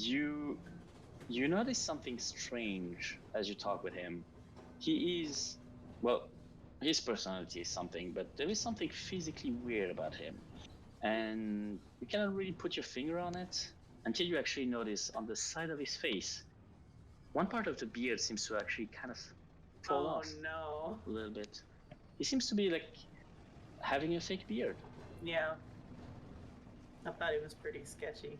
You notice something strange as you talk with him. He is, well, his personality is something, but there is something physically weird about him. And you cannot really put your finger on it until you actually notice on the side of his face, one part of the beard seems to actually kind of fall Oh off no. a little bit. He seems to be like having a fake beard. Yeah. I thought it was pretty sketchy.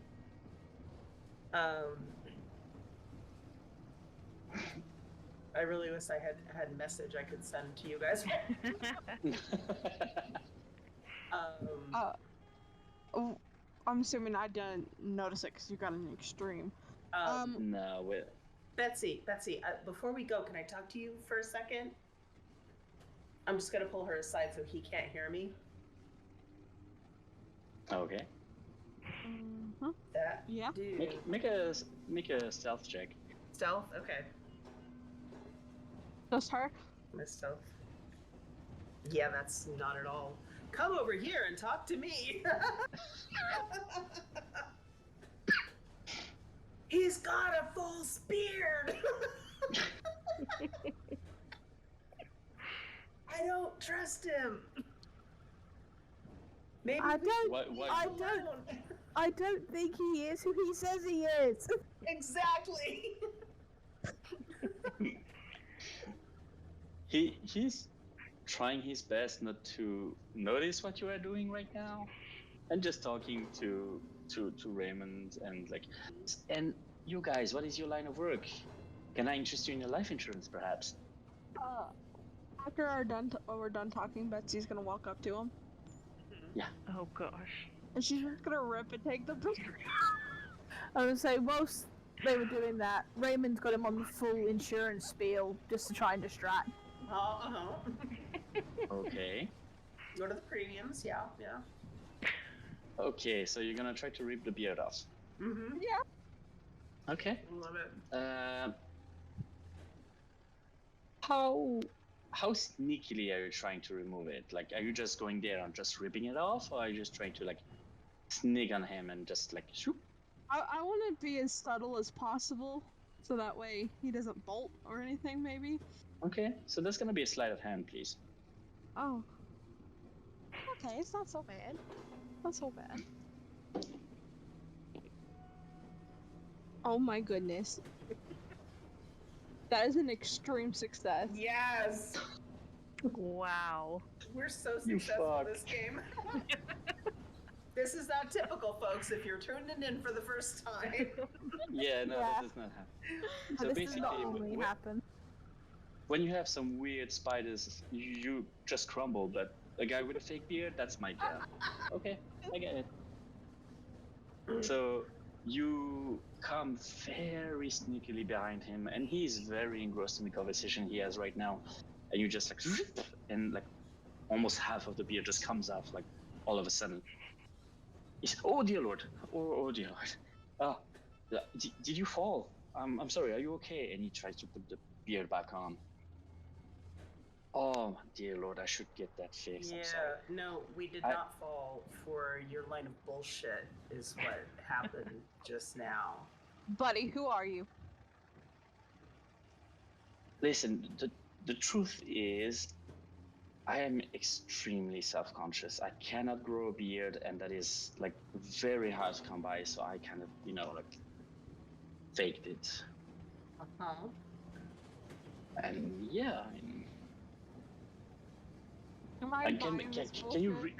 I really wish I had a message I could send to you guys. oh, I'm assuming I didn't notice it because you got an extreme. No, Betsy, before we go, can I talk to you for a second? I'm just gonna pull her aside so he can't hear me. okay. That Yeah. dude. Make a stealth check. Stealth? Okay. Just her? My stealth. Yeah, that's not at all. Come over here and talk to me. He's got a false beard. I don't trust him. Maybe I don't. Why? I don't think he is who he says he is. Exactly. He's trying his best not to notice what you are doing right now, and just talking to Raymond and you guys. What is your line of work? Can I interest you in your life insurance, perhaps? After we're done talking, Betsy's gonna walk up to him. Oh gosh. And she's just gonna rip and take the picture. I would say whilst they were doing that, Raymond's got him on the full insurance spiel just to try and distract. Okay. Go to the premiums. Yeah. Okay, so you're gonna try to rip the beard off. Mm-hmm. Yeah. Okay. Love it. How how sneakily are you trying to remove it? Like, are you just going there and just ripping it off, or are you just trying to like sneak on him and just like shoot? I want to be as subtle as possible, so that way he doesn't bolt or anything, maybe. Okay, so there's gonna be a sleight of hand, please. Oh. Okay, it's not so bad. Not so bad. Oh my goodness. That is an extreme success. Yes! Wow. We're so You successful fuck. this game. This is not typical, folks, if you're tuning in for the first time. Yeah, no, Yeah. that does not happen. So this basically, does not normally happen. when you have some weird spiders, you just crumble. But a guy with a fake beard, that's my job. Okay, I get it. So you come very sneakily behind him, and he's very engrossed in the conversation he has right now. And you just like, and like almost half of the beard just comes off, like all of a sudden. He's, oh dear lord, oh dear lord. Did you fall? I'm sorry, are you okay? And he tries to put the beard back on. Oh dear lord, I should get that fixed. I'm sorry. No, we did not fall for your line of bullshit, is what happened just now. Buddy, who are you? Listen, the truth is, I am extremely self-conscious. I cannot grow a beard, and that is like very hard to come by. So I kind of, like faked it. Uh-huh. And yeah, I mean, Am I can buying this you bullshit?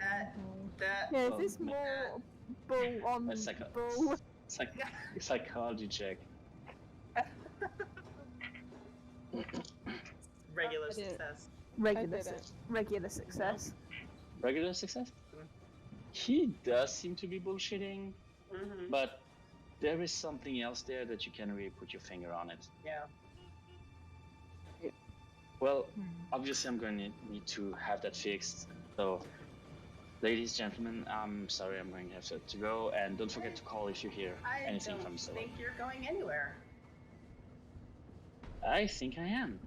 That Yeah, Oh, is this man. more bull on It's like a bull? psychology check. regular I did. success. Regular success. Regular success? He does seem to be bullshitting, Mm-hmm. but there is something else there that you can't really put your finger on it. Yeah. Well, obviously I'm going to need to have that fixed. So, ladies, gentlemen, I'm sorry, I'm going to have to go. And don't forget to call if you hear I anything don't from Zilla. think you're going anywhere. I think I am.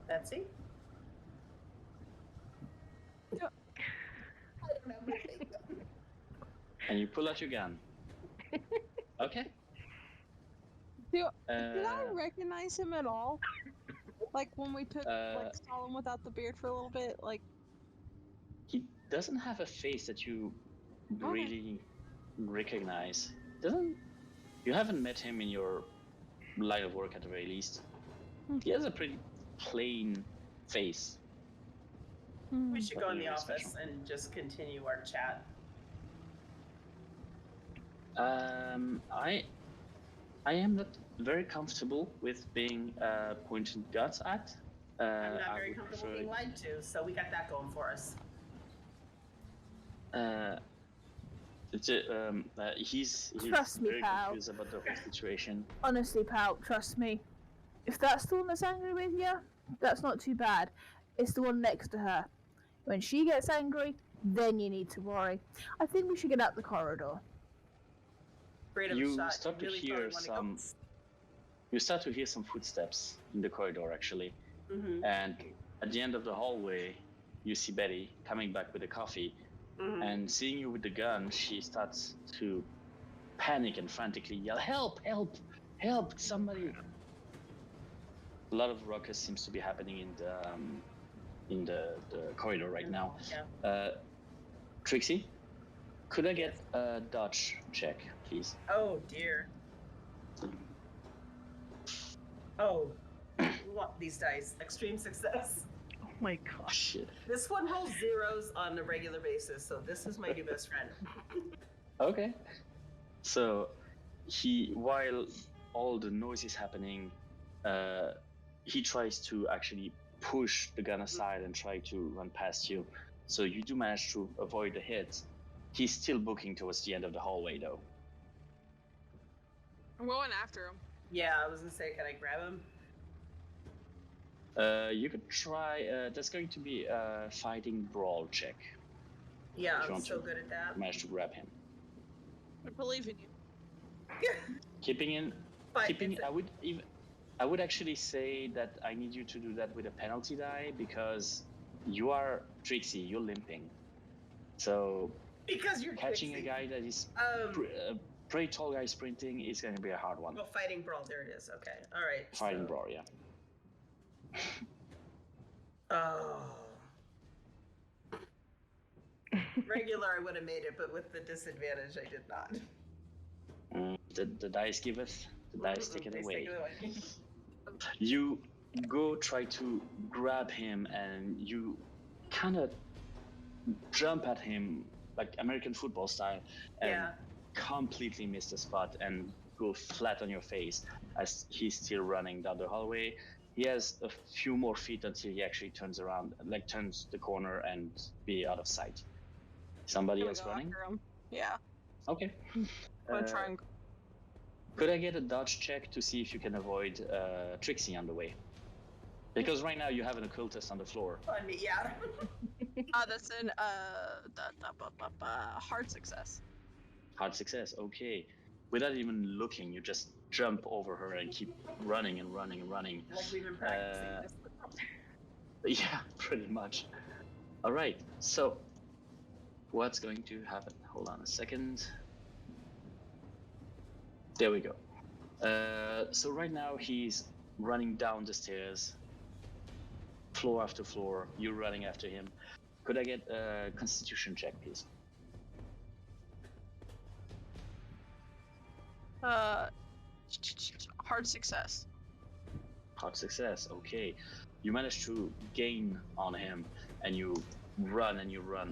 Betsy? I don't have my thing done. And you pull out your gun. Okay. Did I recognize him at all? Like when we took saw him without the beard for a little bit, like He doesn't have a face that you Okay. really recognize. You haven't met him in your line of work at the very least. He has a pretty plain face. We should go in the Nothing really office and just continue our chat. I am not very comfortable with being pointed guns at. I'm not I very would comfortable prefer- being lied to, so we got that going for us. He's Trust me, very pal. confused about the whole situation. Honestly, pal, trust me. If that's the one that's angry with you, that's not too bad. It's the one next to her. When she gets angry, then you need to worry. I think we should get out the corridor. Freedom You shot. start to really hear thought we wanna You start to hear some footsteps in the corridor, actually. go. Mm-hmm. And at the end of the hallway, you see Betty coming back with a coffee. Mm-hmm. And seeing you with the gun, she starts to panic and frantically yell, "Help! Help! Help! Somebody!" A lot of ruckus seems to be happening in the corridor right now. Yeah. Trixie, could I get a dodge check, please? Oh dear. Oh, what these dice? Extreme success. Oh my Oh, gosh. shit. This one rolls zeros on a regular basis, so this is my new best friend. Okay. So, while all the noise is happening, he tries to actually push the gun aside and try to run past you. So you do manage to avoid the hit. He's still booking towards the end of the hallway, though. I'm going after him. Yeah, I was gonna say, can I grab him? You could try. That's going to be a fighting brawl check. Yeah, If you I'm want so to good at that. manage to grab him. I believe in you. Keeping in, But keeping. it's I would even. I would actually say that I need you to do that with a penalty die because you are Trixie, you're limping. So Because you're catching Trixie. a guy that is pretty tall guy sprinting is going to be a hard one. Oh, fighting brawl. There it is. Okay. All right. Fighting brawl, yeah. Oh. Regular, I would have made it, but with the disadvantage, I did not. The dice giveth, the dice take it They away. take it away. You go try to grab him and you kind of jump at him like American football style and Yeah. completely miss the spot and go flat on your face as he's still running down the hallway. He has a few more feet until he actually turns around, like turns the corner and be out of sight. Somebody Gonna else go running? after him. Yeah. Okay. I'm gonna try and. Could I get a dodge check to see if you can avoid Trixie on the way? Because right now you have an occultist on the floor. On me, yeah. That's an hard success. Hard success, okay. Without even looking, you just jump over her and keep running and running and running. Like we've been practicing this. Yeah, pretty much. All right, so what's going to happen? Hold on a second. There we go. So right now he's running down the stairs, floor after floor. You're running after him. Could I get a Constitution check, please? Hard success. Hard success, okay. You manage to gain on him and you run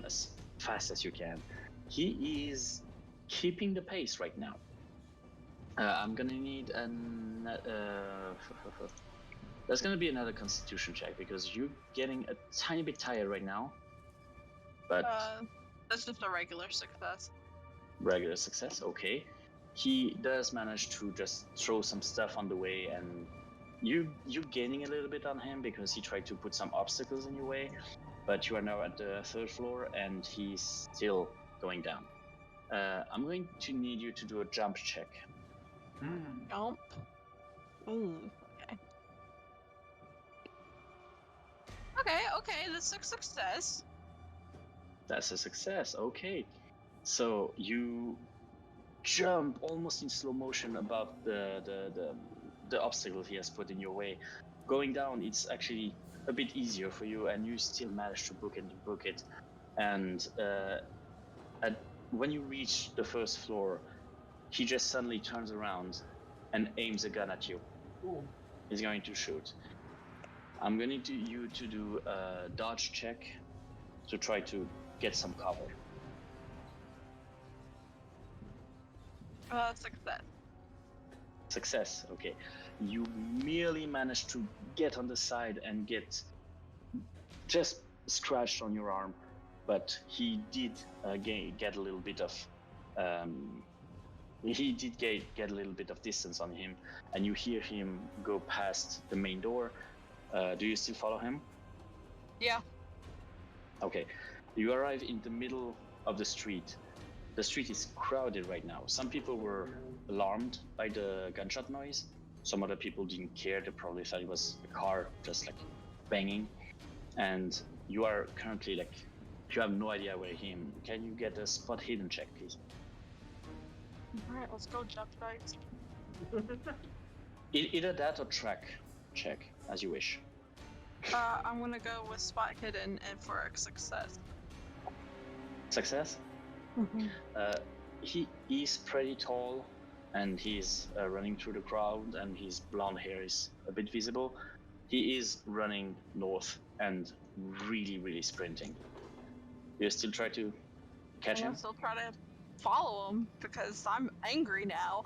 as fast as you can. He is keeping the pace right now. I'm gonna need an... There's gonna be another Constitution check because you're getting a tiny bit tired right now. But That's just a regular success. regular success, okay. He does manage to just throw some stuff on the way, and you're gaining a little bit on him because he tried to put some obstacles in your way, but you are now at the 3rd floor and he's still going down. I'm going to need you to do a jump check. Jump. Ooh, okay. Okay, that's a success. That's a success, okay. So you jump almost in slow motion above the obstacle he has put in your way. Going down, it's actually a bit easier for you, and you still manage to book it. And when you reach the 1st floor, he just suddenly turns around and aims a gun at you. Ooh. He's going to shoot. I'm going to need you to do a dodge check to try to get some cover. Success. Success, okay. You merely managed to get on the side and get just scratched on your arm, but he did get a little bit of get a little bit of distance on him, and you hear him go past the main door. Do you still follow him? Yeah. Okay. You arrive in the middle of the street. The street is crowded right now. Some people were alarmed by the gunshot noise. Some other people didn't care. They probably thought it was a car just like banging. And you are currently like, you have no idea where him. Can you get a spot hidden check, please? Alright, let's go jump dice. Either that or track check, as you wish. I'm gonna go with spot hidden and for a success. Success? He is pretty tall, and he's running through the crowd, and his blonde hair is a bit visible. He is running north and really sprinting. You still try to catch him? I'll still try to follow him because I'm angry now.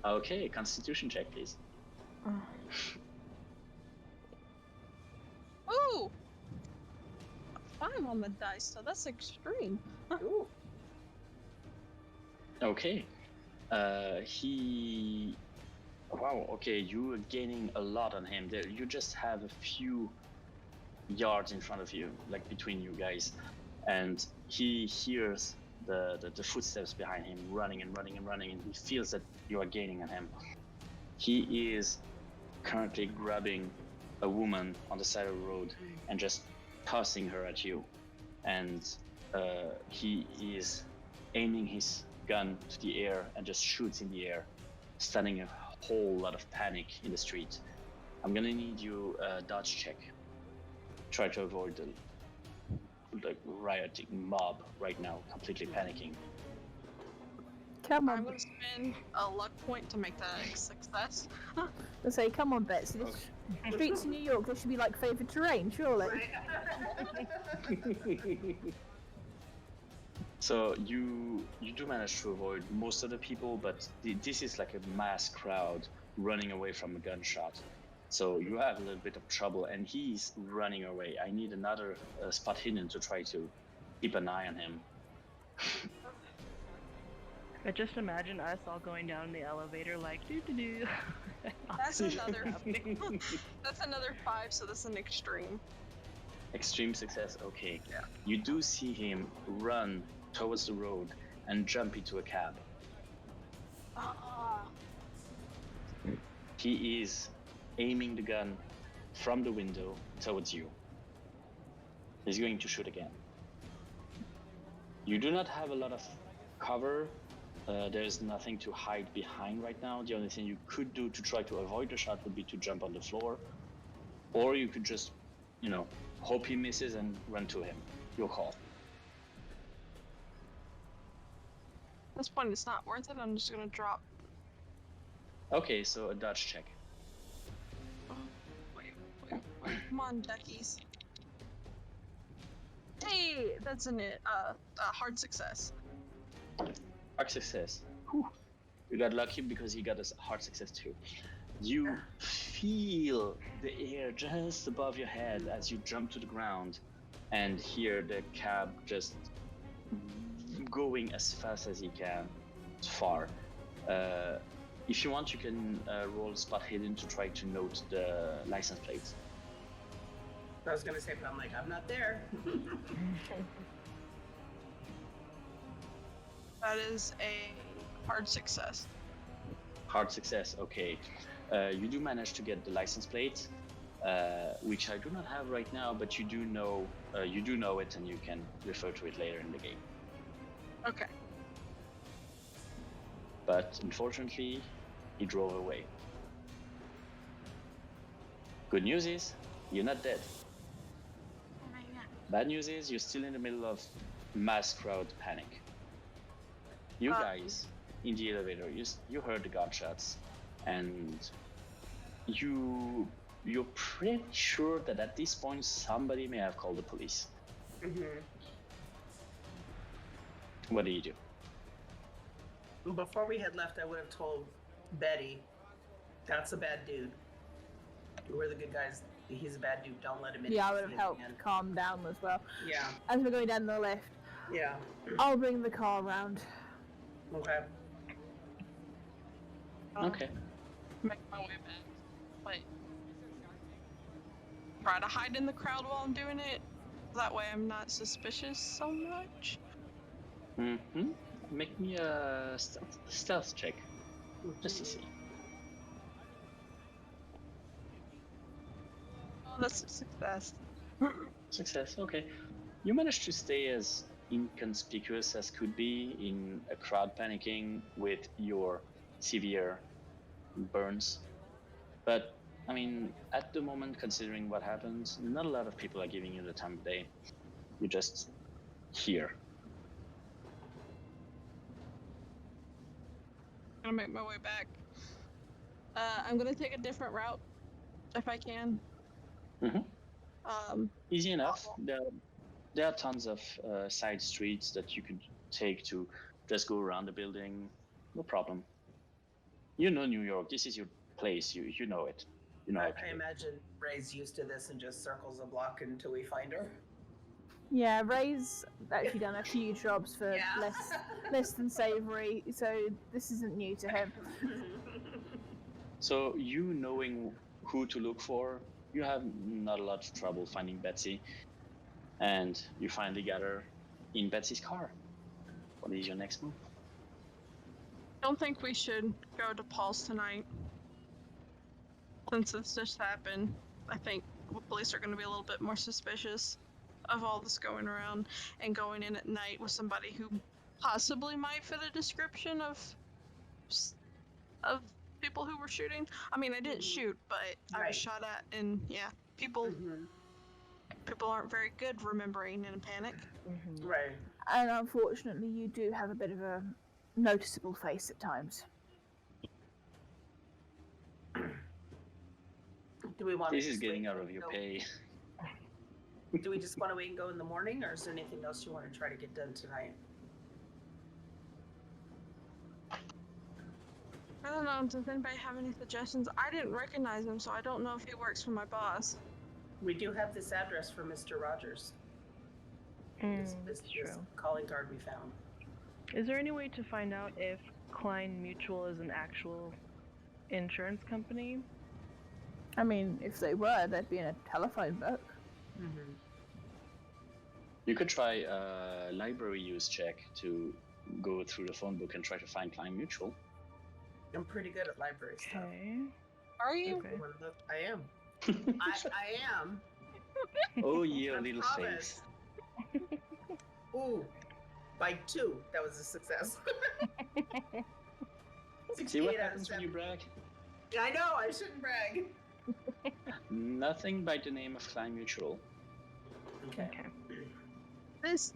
Okay, Constitution check, please. Ooh! 5 on the dice, so that's extreme. Ooh. Okay. Wow, okay, you are gaining a lot on him there. You just have a few yards in front of you, like between you guys. And he hears the footsteps behind him running, and he feels that you are gaining on him. He is currently grabbing a woman on the side of the road and just tossing her at you. And he is aiming his gun to the air and just shoots in the air, stunning a whole lot of panic in the street. I'm gonna need you a dodge check. Try to avoid the rioting mob right now, completely panicking. Come I'm on. gonna spend a luck point to make that a success. I say, come on, Betsy. This streets in New York, this should be like favoured terrain, surely. So you do manage to avoid most of the people, but this is like a mass crowd running away from a gunshot. So you have a little bit of trouble, and he's running away. I need another spot hidden to try to keep an eye on him. I just imagine us all going down the elevator like doo-doo-doo. That's another. That's another 5, so that's an extreme. Extreme success, okay. Yeah. You do see him run towards the road and jump into a cab. He is aiming the gun from the window towards you. He's going to shoot again. You do not have a lot of cover. There's nothing to hide behind right now. The only thing you could do to try to avoid the shot would be to jump on the floor. Or you could just, hope he misses and run to him. Your call. At this point, it's not worth it. I'm just gonna drop. Okay, so a dodge check. Wait. Come on, duckies. Hey, that's a hard success. Hard success. Whew. You got lucky because he got a hard success too. You feel the air just above your head as you jump to the ground and hear the cab just going as fast as he can. It's far. If you want, you can roll spot hidden to try to note the license plates. I was gonna say, but I'm like, I'm not there. That is a hard success. Hard success, okay. You do manage to get the license plate, which I do not have right now, but you do know it, and you can refer to it later in the game. Okay. But unfortunately, he drove away. Good news is, you're not dead. Bad news is, you're still in the middle of mass crowd panic. You guys in the elevator, you heard the gunshots, and you're pretty sure that at this point somebody may have called the police. Mm-hmm. What do you do? Before we had left, I would have told Betty, that's a bad dude. We're the good guys. He's a bad dude. Don't let him in. Yeah, I would have helped calm down as well. Yeah. As we're going down the lift, Yeah. I'll bring the car around. Okay. Okay. Make my way back. Wait. Try to hide in the crowd while I'm doing it. That way I'm not suspicious so much. Mm-hmm. Make me a stealth check, just to see. Oh, that's a success. Success, okay. You managed to stay as inconspicuous as could be in a crowd panicking with your severe burns. But, I mean, at the moment, considering what happens, not a lot of people are giving you the time of day. You're just here. I'm gonna make my way back. I'm gonna take a different route, if I can. Mm-hmm. Easy enough. There are tons of side streets that you could take to just go around the building. No problem. You know New York. This is your place. You know it. You know. I imagine Ray's used to this and just circles a block until we find her. Yeah, Ray's actually done a few jobs for Yeah. less than savory, so this isn't new to him. So you knowing who to look for, you have not a lot of trouble finding Betsy, and you finally got her in Betsy's car. What is your next move? Don't think we should go to Paul's tonight. since this just happened, I think police are going to be a little bit more suspicious of all this going around, and going in at night with somebody who possibly might fit a description of people who were shooting. I mean, I didn't shoot, but I Right. was shot at, and yeah, people aren't very good remembering in a panic. Right. And unfortunately, you do have a bit of a noticeable face at times. Do we want This to is just getting wait out and of your go- pay. Do we just want to wait and go in the morning, or is there anything else you want to try to get done tonight? I don't know, does anybody have any suggestions? I didn't recognize him, so I don't know if he works for my boss. We do have this address for Mr. Rogers. This True. calling card we found. Is there any way to find out if Klein Mutual is an actual insurance company? I mean, if they were, they'd be in a telephone book. You could try a library use check to go through the phone book and try to find Klein Mutual. I'm pretty good at library stuff. Okay. Are you? Okay. I am. I am. Oh, yeah, I little promise. face. Ooh, by 2. That was a success. See what 68 out of happens when you 70. brag? I know, I shouldn't brag. Nothing by the name of Klein Mutual. Okay. This,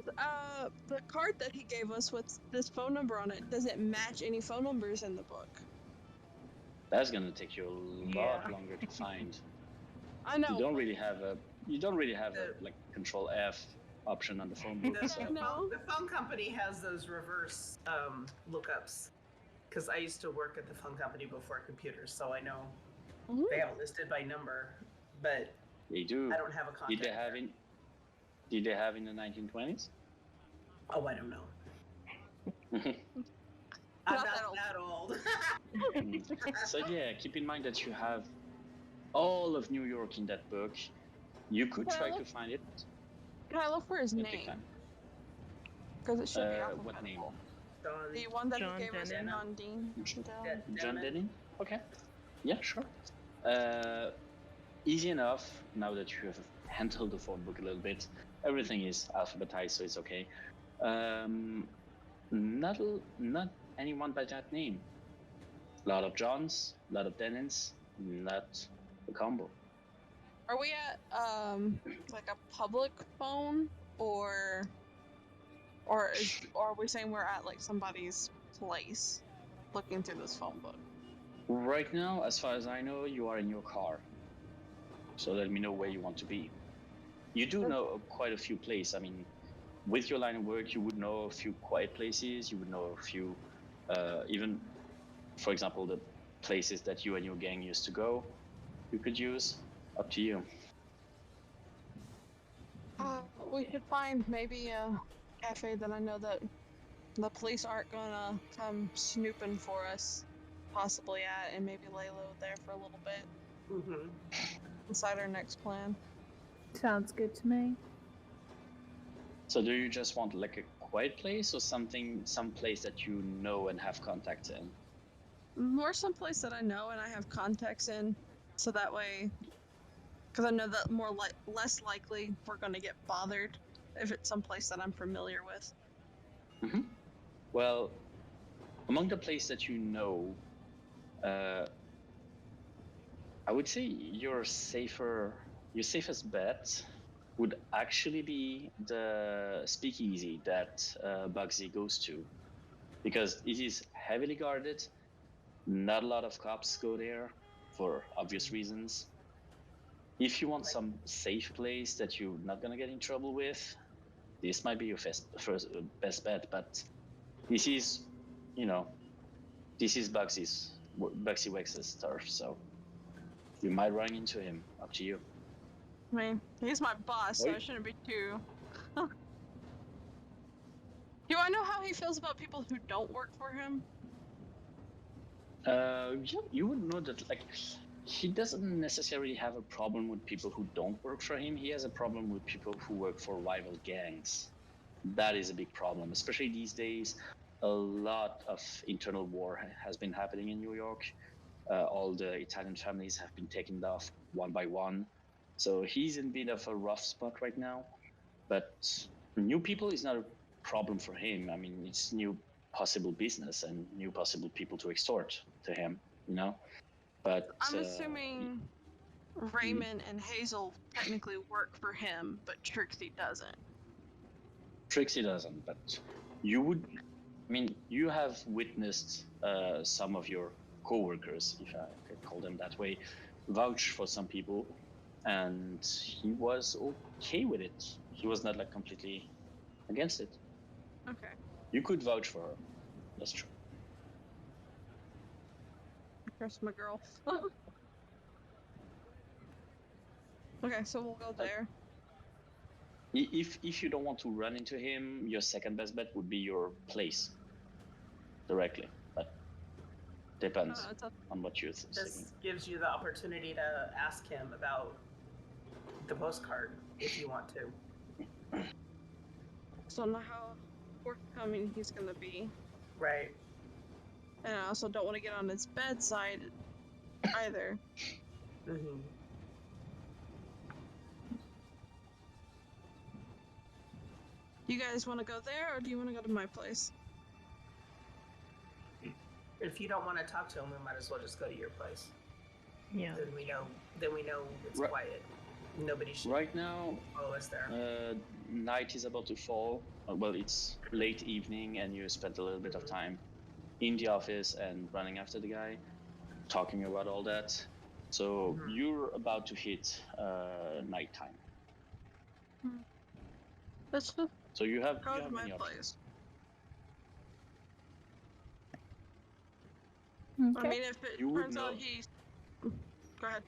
the card that he gave us with this phone number on it, does it match any phone numbers in the book? That's gonna take you a lot Yeah. longer to find. I know. You don't really have a like Control F option on the phone book. So. No. The phone company has those reverse lookups. Because I used to work at the phone company before computers, so I know they have it listed by number, but They do. I don't have a contact. Did they have in the 1920s? Oh, I don't know. I'm Not not that old. that old. So yeah, keep in mind that you have all of New York in that book. You could Can I try look? to find it. Can I look for his and take name? time. Because it should be alphabetical. What name? Don, The one that John he gave us Denon? on Dean. John Denning? Okay. Yeah, sure. Easy enough now that you have handled the phone book a little bit. Everything is alphabetized, so it's okay. Not anyone by that name. A lot of Johns, a lot of Dennins, not the combo. Are we at like a public phone, or are we saying we're at like somebody's place, looking through this phone book? Right now, as far as I know, you are in your car. So let me know where you want to be. You do know quite a few places. I mean, with your line of work, you would know a few quiet places. You would know a few, even, for example, the places that you and your gang used to go. You could use. Up to you. We should find maybe a cafe that I know that the police aren't gonna come snooping for us, possibly at, and maybe lay low there for a little bit. Inside our next plan. Sounds good to me. So do you just want like a quiet place or some place that you know and have contacts in? More someplace that I know and I have contacts in, so that way, because I know that less likely we're going to get bothered if it's someplace that I'm familiar with. Mm-hmm. Well, among the places that you know, I would say your safest bet would actually be the speakeasy that Bugsy goes to, because it is heavily guarded. Not a lot of cops go there for obvious reasons. If you want some safe place that you're not gonna get in trouble with, this might be your best bet. But this is, Bugsy Wex's turf, so you might run into him. Up to you. I mean, he's my boss, so Right. I shouldn't be too. Do I know how he feels about people who don't work for him? You would know that, like, he doesn't necessarily have a problem with people who don't work for him. He has a problem with people who work for rival gangs. That is a big problem, especially these days. A lot of internal war has been happening in New York. all the Italian families have been taken off one by one. So he's in a bit of a rough spot right now. But new people is not a problem for him. I mean, it's new possible business and new possible people to extort to him, you know? But I'm assuming Raymon and Hazel technically work for him, but Trixie doesn't. Trixie doesn't, but you would. I mean, you have witnessed some of your co-workers, if I could call them that way, vouch for some people, and he was okay with it. He was not like completely against it. Okay. You could vouch for her. That's true. Trust my girl. Okay, so we'll go there. If you don't want to run into him, your second best bet would be your place directly, but depends on what you're thinking. This gives you the opportunity to ask him about the postcard if you want to. So know how forthcoming he's gonna be. Right. And I also don't want to get on his bedside either. Mm-hmm. You guys want to go there, or do you want to go to my place? If you don't want to talk to him, we might as well just go to your place. Yeah. Then we know it's Right. quiet. Nobody should Right now, follow us there. night is about to fall. Well, it's late evening, and you spent a little bit of time in the office and running after the guy, talking about all that. So you're about to hit nighttime. Let's just So you have go to my many options. place. Okay. I mean, if it You would turns out know. he's... Go ahead.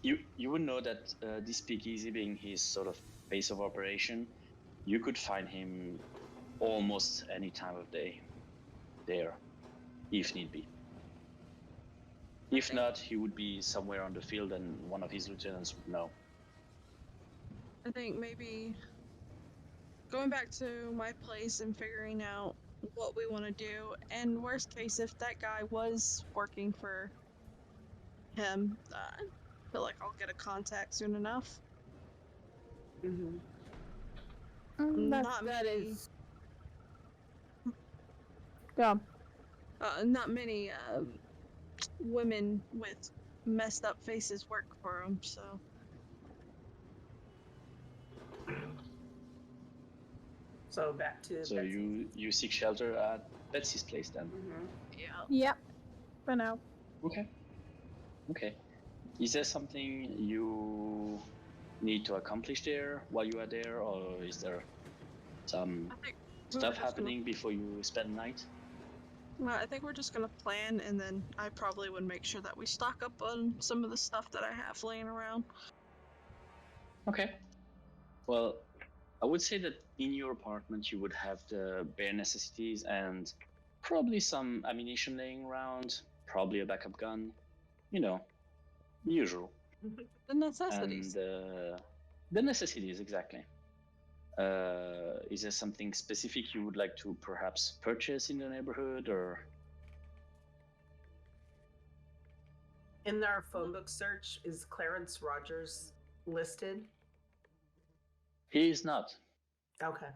You would know that this speakeasy being his sort of base of operation, you could find him almost any time of day there, if need be. If not, he would be somewhere on the field and one of his lieutenants would know. I think maybe going back to my place and figuring out what we want to do, and worst case, if that guy was working for him, I feel like I'll get a contact soon enough. Mm-hmm. Not that many. is. Go on. Not many women with messed up faces work for him, so. So back to So Betsy. you seek shelter at Betsy's place then. Mm-hmm. Yeah. Yep. For now. Okay. Is there something you need to accomplish there while you are there, or is there some I think we were stuff just happening before you spend the night? Well, I think we're just gonna plan, and then I probably would make sure that we stock up on some of the stuff that I have laying around. Okay. Well, I would say that in your apartment you would have the bare necessities and probably some ammunition laying around, probably a backup gun, you know, usual. The necessities. And the necessities, exactly. Is there something specific you would like to perhaps purchase in the neighborhood, or? In our phone book search, is Clarence Rogers listed? He is not. Okay.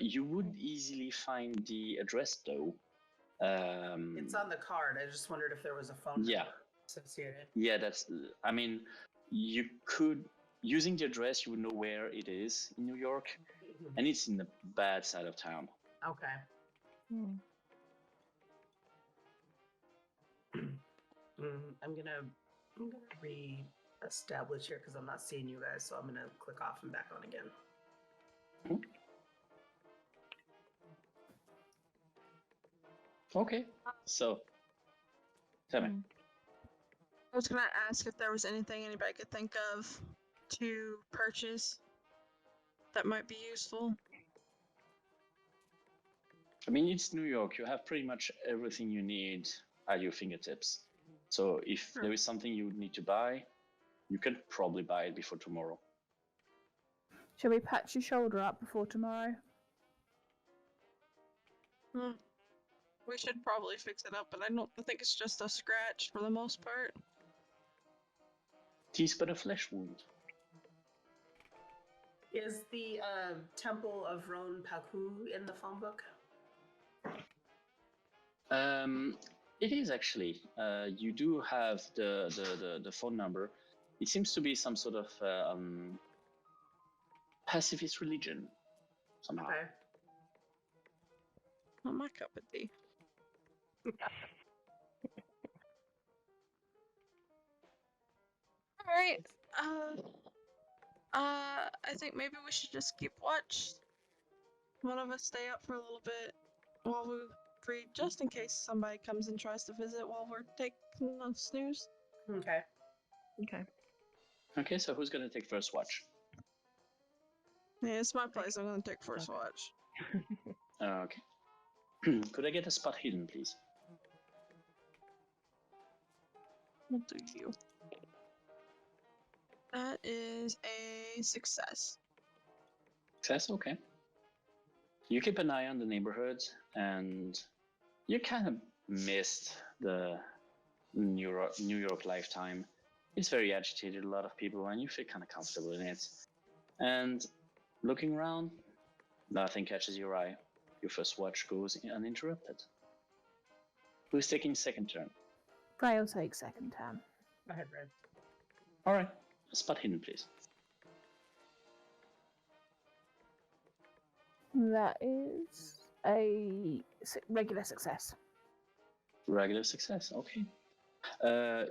You would easily find the address though. It's on the card. I just wondered if there was a phone Yeah. number associated. Yeah, I mean, you could, using the address, you would know where it is in New York, and it's in the bad side of town. Okay. I'm gonna re-establish here because I'm not seeing you guys, so I'm gonna click off and back on again. Okay, so tell me. I was gonna ask if there was anything anybody could think of to purchase that might be useful. I mean, it's New York. You have pretty much everything you need at your fingertips. So if there is something you would need to buy, you can probably buy it before tomorrow. Shall we patch your shoulder up before tomorrow? We're We should probably fix it up, but I think it's just a scratch for the most part. Tis but a flesh wound. Is the Temple of Ron Paku in the phone book? It is actually. You do have the phone number. It seems to be some sort of pacifist religion somehow. Okay. Not my cup of tea. Alright, I think maybe we should just keep watch. One of us stay up for a little bit while we read, just in case somebody comes and tries to visit while we're taking a snooze. Okay. Okay. Okay, so who's gonna take first watch? Yeah, it's my place. I'm gonna take first watch. Okay. Could I get a spot hidden, please? We'll do you. That is a success. Success, okay. You keep an eye on the neighborhood, and you kind of missed the New York lifetime. It's very agitated, a lot of people, and you feel kind of comfortable in it. And looking around, nothing catches your eye. Your first watch goes uninterrupted. Who's taking second turn? I'll take second turn. Go ahead, Red. All right, spot hidden, please. That is a regular success. Regular success, okay.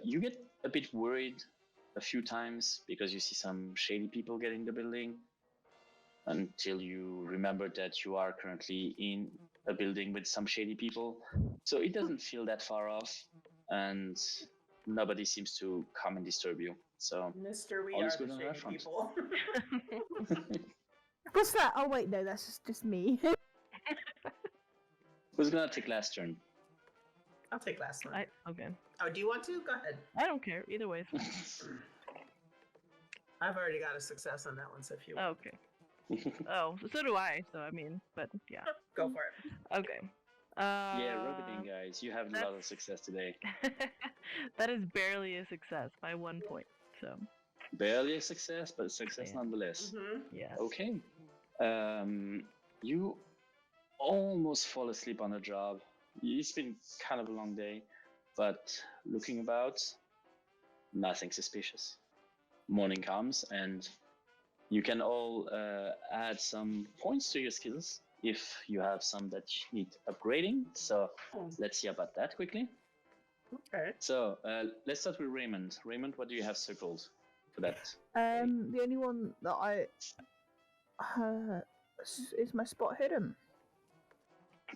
You get a bit worried a few times because you see some shady people get in the building until you remember that you are currently in a building with some shady people. So it doesn't feel that far off, and nobody seems to come and disturb you. So Mr. We all are is the good on that shady front. people. What's that? Oh wait, no, that's just me. Who's gonna take last turn? I'll take last one. Okay. Oh, do you want to? Go ahead. I don't care. Either way. I've already got a success on that one, so if you Oh, okay. Oh, so do I. So I mean, but yeah. go for it. Okay. Yeah, rub it in, guys. You have a lot of that's- success today. That is barely a success by 1 point. So Barely a success, but a success Yeah. nonetheless. Mm-hmm. yeah. Okay. You almost fall asleep on the job. It's been kind of a long day, but looking about, nothing suspicious. Morning comes, and you can all add some points to your skills if you have some that need upgrading. So let's see about that quickly. Okay. So let's start with Raymond. Raymond, what do you have circled for that? The only one that I is my spot hidden.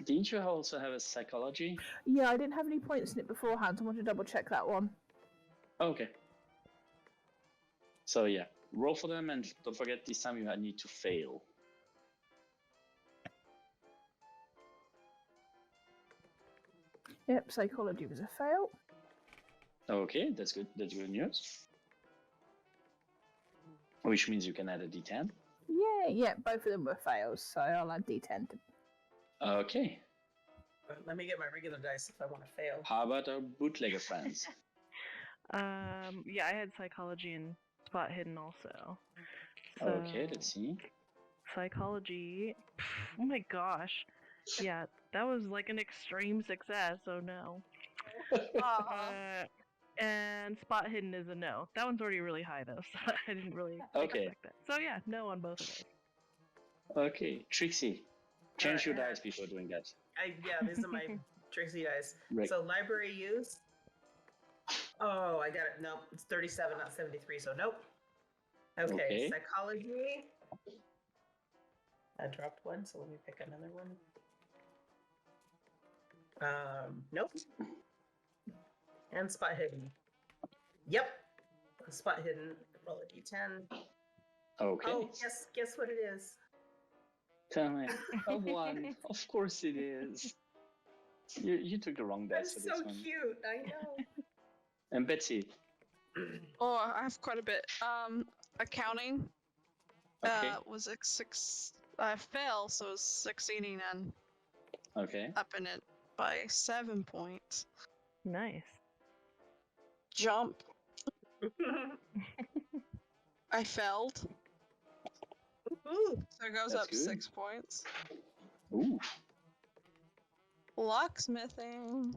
Didn't you also have a psychology? Yeah, I didn't have any points in it beforehand, so I want to double check that one. Okay. So yeah, roll for them, and don't forget this time you need to fail. Yep, psychology was a fail. Okay, that's good. That's good news. Which means you can add a D10. Yeah, both of them were fails, so I'll add D10 to. Okay. Let me get my regular dice if I want to fail. How about our bootlegger friends? Yeah, I had psychology and spot hidden also. Okay, So, let's see. Psychology. Oh my gosh. Yeah, that was like an extreme success. Oh no. And spot hidden is a no. That one's already really high though, so I didn't really Okay. expect that. So yeah, no on both of those. Okay, Trixie, change your Alright. dice before doing that. Yeah, these are my Trixie dice. Right. So library use. Oh, I got it. Nope, it's 37, not 73. So nope. Okay, Okay. psychology. I dropped one, so let me pick another one. Nope. And spot hidden. Yep. Spot hidden. Roll a d10. Okay. Oh, guess what it is? Tell me. A 1. Of course it is. You took the wrong dice That's for this so one. cute. I know. And Betsy. Oh, I have quite a bit. Accounting Okay. was a six. I fail, so it's succeeding and Okay. upping it by 7 points. Nice. Jump. I failed. Ooh. So it goes That's up good. 6 points. Ooh. Locksmithing.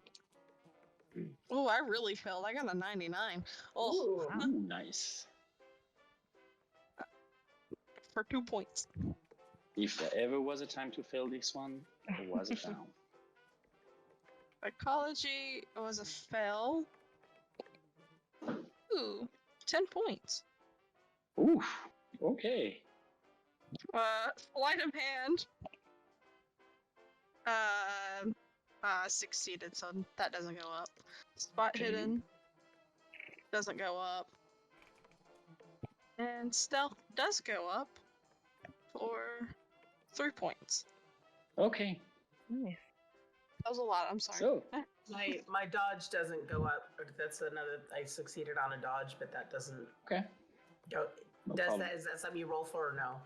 Oh, I really failed. I got a 99. Oh, Ooh. Ooh, nice. for 2 points. If there ever was a time to fail this one, it was it now. Psychology was a fail. Ooh, 10 points. Ooh. Okay. Sleight of hand. Succeeded, so that doesn't go up. Spot Okay. hidden doesn't go up. And stealth does go up for 3 points. Okay. Nice. That was a lot, I'm sorry. So, My dodge doesn't go up. That's another. I succeeded on a dodge, but that doesn't okay. go. No Is problem. that something you roll for or no?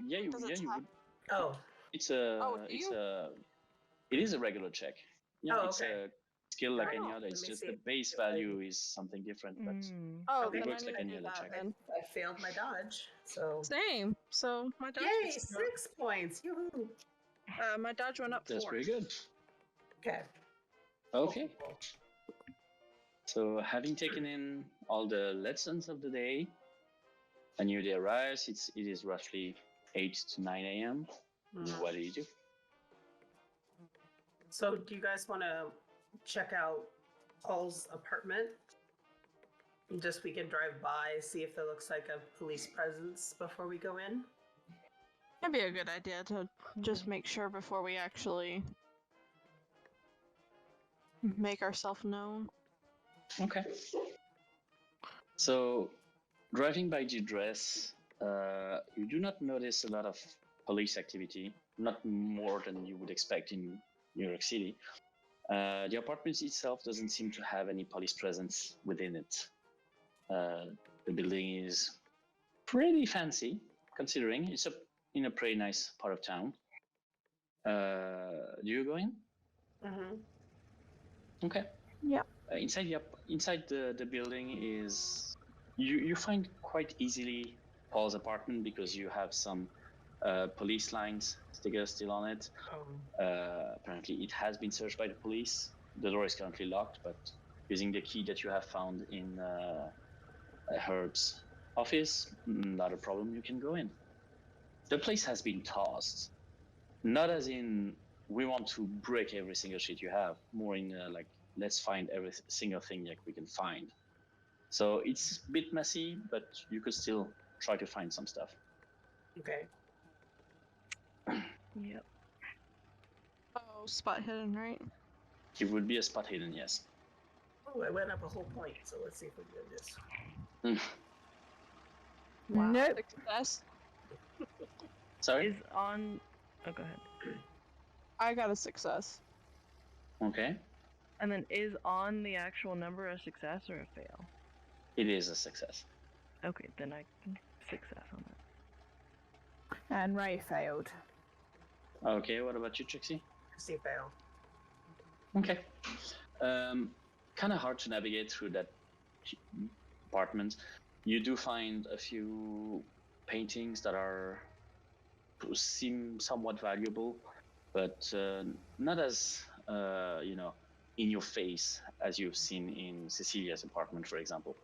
Yeah, you Does it would. Oh, It's a. Oh, do it's you? a. It is a regular check. Yeah, Oh, it's okay. a skill like any Oh, other. It's let me just see the it. base value is something different, but Mm. Oh, Okay. it then I works need like to any do other that check. then. I failed my dodge. So Same. So my dodge yay, gets to go up. 6 points. Yoo-hoo. My dodge went up That's 4. pretty good. Okay. Okay. Cool. So, having taken in all the lessons of the day, a new day arrives. It is roughly 8 to 9 a.m. Mhm. What do you do? So, do you guys want to check out Paul's apartment? Just we can drive by, see if there looks like a police presence before we go in. That'd be a good idea to just make sure before we actually make ourselves known. Okay. So, driving by the address, you do not notice a lot of police activity, not more than you would expect in New York City. The apartment itself doesn't seem to have any police presence within it. The building is pretty fancy, considering it's in a pretty nice part of town. Do you go in? Mm-hmm. Okay. Yep. Inside the building is you find quite easily Paul's apartment because you have some police lines stickers still on it. Apparently, it has been searched by the police. The door is currently locked, but using the key that you have found in Herb's office, not a problem. You can go in. The place has been tossed, not as in we want to break every single shit you have, more in like let's find every single thing that we can find. So it's a bit messy, but you could still try to find some stuff. Okay. Yep. Oh, spot hidden, right? It would be a spot hidden, yes. Oh, I went up a whole point, so let's see if we can do this. Wow. Nope. Success. Sorry? Is on. Oh, go ahead. I got a success. Okay. And then is on the actual number a success or a fail? It is a success. Okay, then I can success on that. And Ray failed. Okay, what about you, Trixie? See fail. Okay. Kind of hard to navigate through that apartment. You do find a few paintings that seem somewhat valuable, but not as in your face as you've seen in Cecilia's apartment, for example.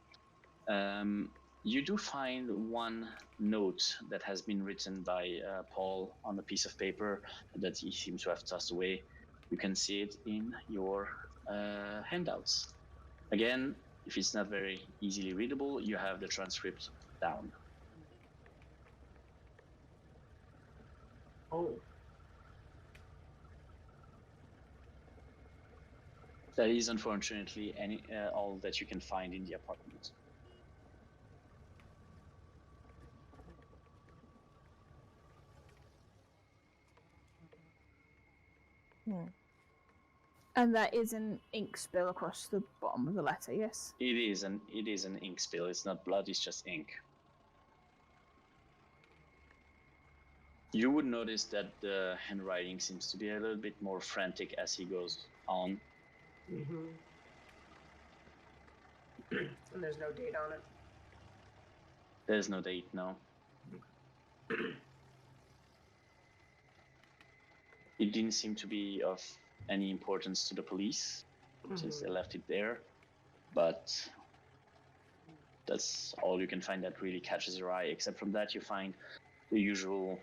You do find one note that has been written by Paul on a piece of paper that he seems to have tossed away. You can see it in your handouts. Again, if it's not very easily readable, you have the transcript down. Oh. That is unfortunately all that you can find in the apartment. And that is an ink spill across the bottom of the letter, yes? It is an ink spill. It's not blood, it's just ink. You would notice that the handwriting seems to be a little bit more frantic as he goes on. Mm-hmm. And there's no date on it. There's no date, no. It didn't seem to be of any importance to the police since they left it there, but that's all you can find that really catches your eye. Except from that, you find the usual,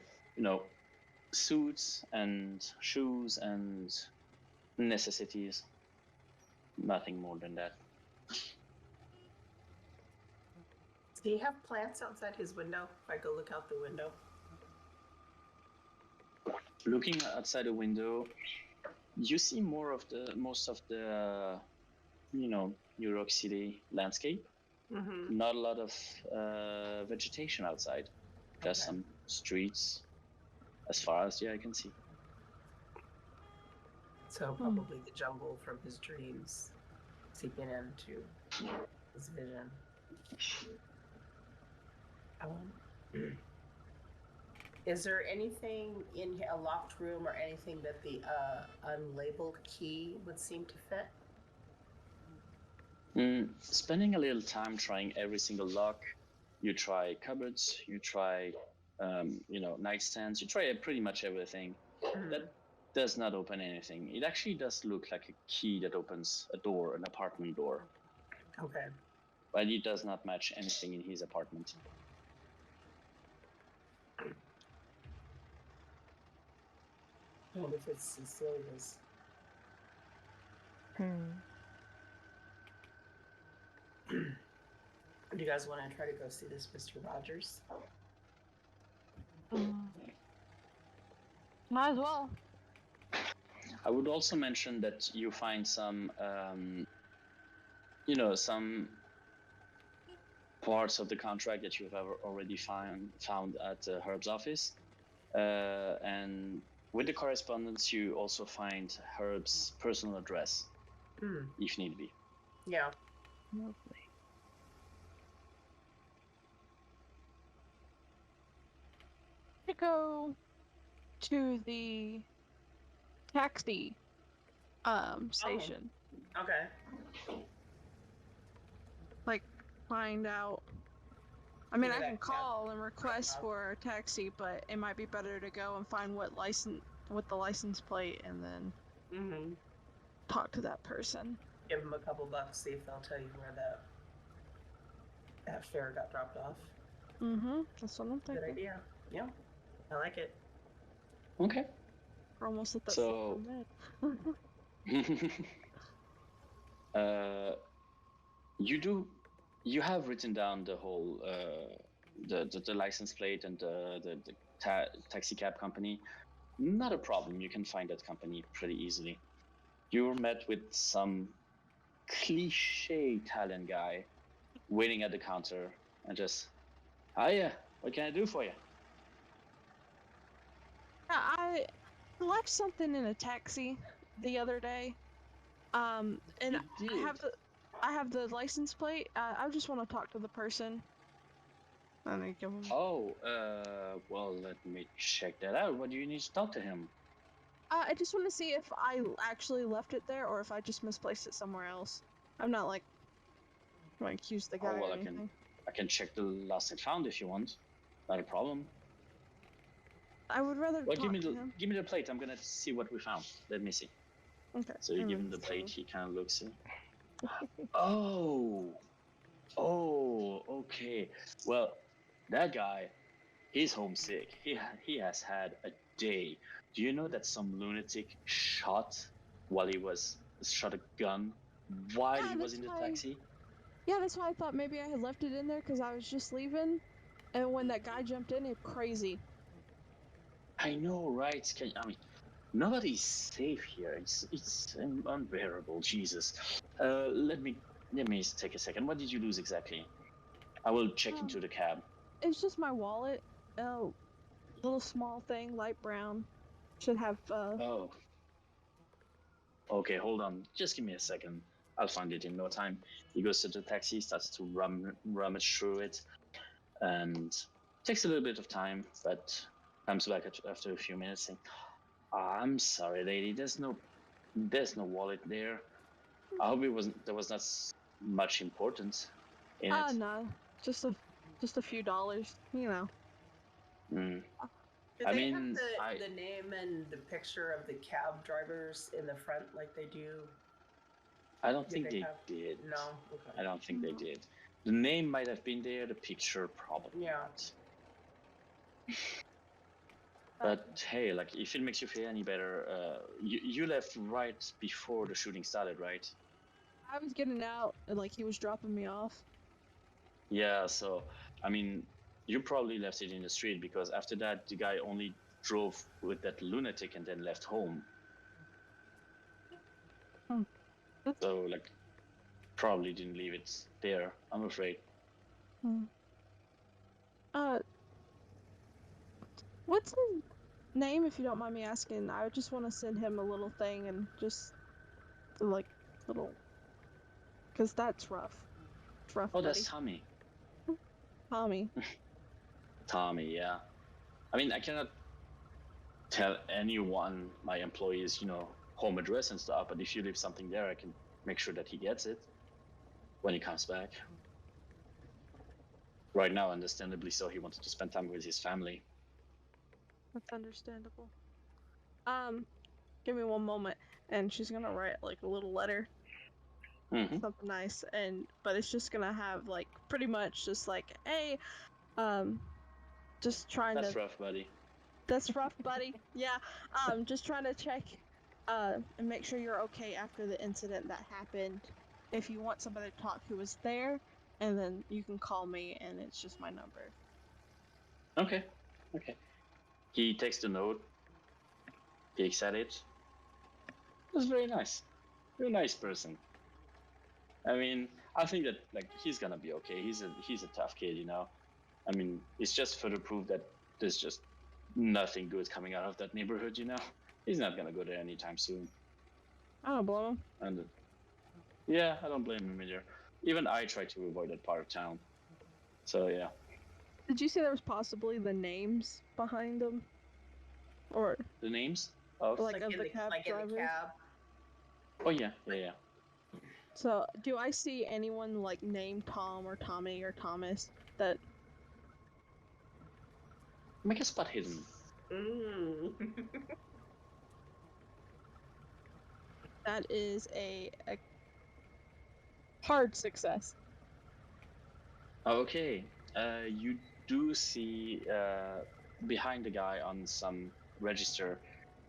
suits and shoes and necessities. Nothing more than that. Does he have plants outside his window? If I go look out the window. Looking outside the window, you see most of the New York City landscape. Mm-hmm. Not a lot of vegetation outside. Just some streets, as far as the eye can see. So probably the jungle from his dreams seeping into his vision. Is there anything in a locked room or anything that the unlabeled key would seem to fit? Spending a little time trying every single lock. You try cupboards, you try, nightstands, you try pretty much everything. That does not open anything. It actually does look like a key that opens a door, an apartment door. Okay. But it does not match anything in his apartment. I wonder if it's Cecilia's. Do you guys want to try to go see this Mr. Rogers? Might as well. I would also mention that you find some, some parts of the contract that you have already found at Herb's office. And with the correspondence, you also find Herb's personal address, if need be. Yeah. Lovely. To go to the taxi station. Okay. Like, find out. I mean, Yeah, I that can call and request for a taxi, but it might be better to go and find what the license plate, and then talk to that person. Give them a couple bucks, see if they'll tell you where that fare got dropped off. That's what I'm thinking. Good idea. Yeah. I like it. Okay. We're almost at that So- You have written down the whole the license plate and the taxi cab company. Not a problem. You can find that company pretty easily. You're met with some cliche Italian guy waiting at the counter and just, hiya, what can I do for you? I left something in a taxi the other day, and You did? I have the license plate. I just want to talk to the person. And I give him. Oh, well, let me check that out. What do you need to talk to him? I just want to see if I actually left it there or if I just misplaced it somewhere else. I'm not like going to accuse the guy well, or I can- anything. I can check the lost and found if you want. Not a problem. I would rather Well, talk to him. give me the plate. I'm gonna see what we found. Let me see. Okay. So you give him the plate. He kind of looks. Oh, okay. Well, that guy, he's homesick. He has had a day. Do you know that some lunatic shot a gun while Yeah, he was that's in the why- taxi? Yeah, that's why I thought maybe I had left it in there because I was just leaving, and when that guy jumped in, it crazy. I know, right? Nobody's safe here. It's unbearable. Jesus. Let me take a second. What did you lose exactly? I will check into the cab. It's just my wallet. Little small thing, light brown. Should have. Oh. Okay, hold on. Just give me a second. I'll find it in no time. He goes to the taxi, starts to rummage through it, and takes a little bit of time, but Comes back after a few minutes saying, I'm sorry, lady, there's no wallet there. I hope there was not much importance in it. No, just a few dollars, you know. Mm. Did I they mean, have the name and the picture of the cab drivers in the front like they do? I don't think they did. No? Okay. I don't think they did. The name might have been there, the picture probably not. But hey, like, if it makes you feel any better, you left right before the shooting started, right? I was getting out, and like he was dropping me off. Yeah, so I mean, you probably left it in the street because after that, the guy only drove with that lunatic and then left home. So, like, probably didn't leave it there, I'm afraid. What's his name, if you don't mind me asking? I just want to send him a little thing and just, like, little... Because that's rough. It's rough, Oh, buddy. that's Tommy. Tommy. Tommy, yeah. I mean, I cannot tell anyone, my employees, home address and stuff, but if you leave something there, I can make sure that he gets it when he comes back. Right now, understandably so, he wanted to spend time with his family. That's understandable. Give me one moment, and she's gonna write, like, a little letter. Something nice, but it's just gonna have, like, pretty much just like, hey, just trying That's rough, buddy. That's rough, buddy. Yeah, just trying to check, and make sure you're okay after the incident that happened. If you want somebody to talk who was there, and then you can call me, and it's just my number. Okay. He takes the note, peeks at it. It was very nice. Very nice person. I mean, I think that, like, he's gonna be okay. He's a tough kid, I mean, it's just further proof that there's just nothing good coming out of that neighborhood, He's not gonna go there anytime soon. I don't blame him. And yeah, I don't blame him either. Even I try to avoid that part of town. So yeah. Did you say there was possibly the names behind them? Or the names of like of the cab drivers? In the cab. Oh yeah. So, do I see anyone like named Tom or Tommy or Thomas that... Make a spot hidden. That is a hard success. Okay. You do see behind the guy on some register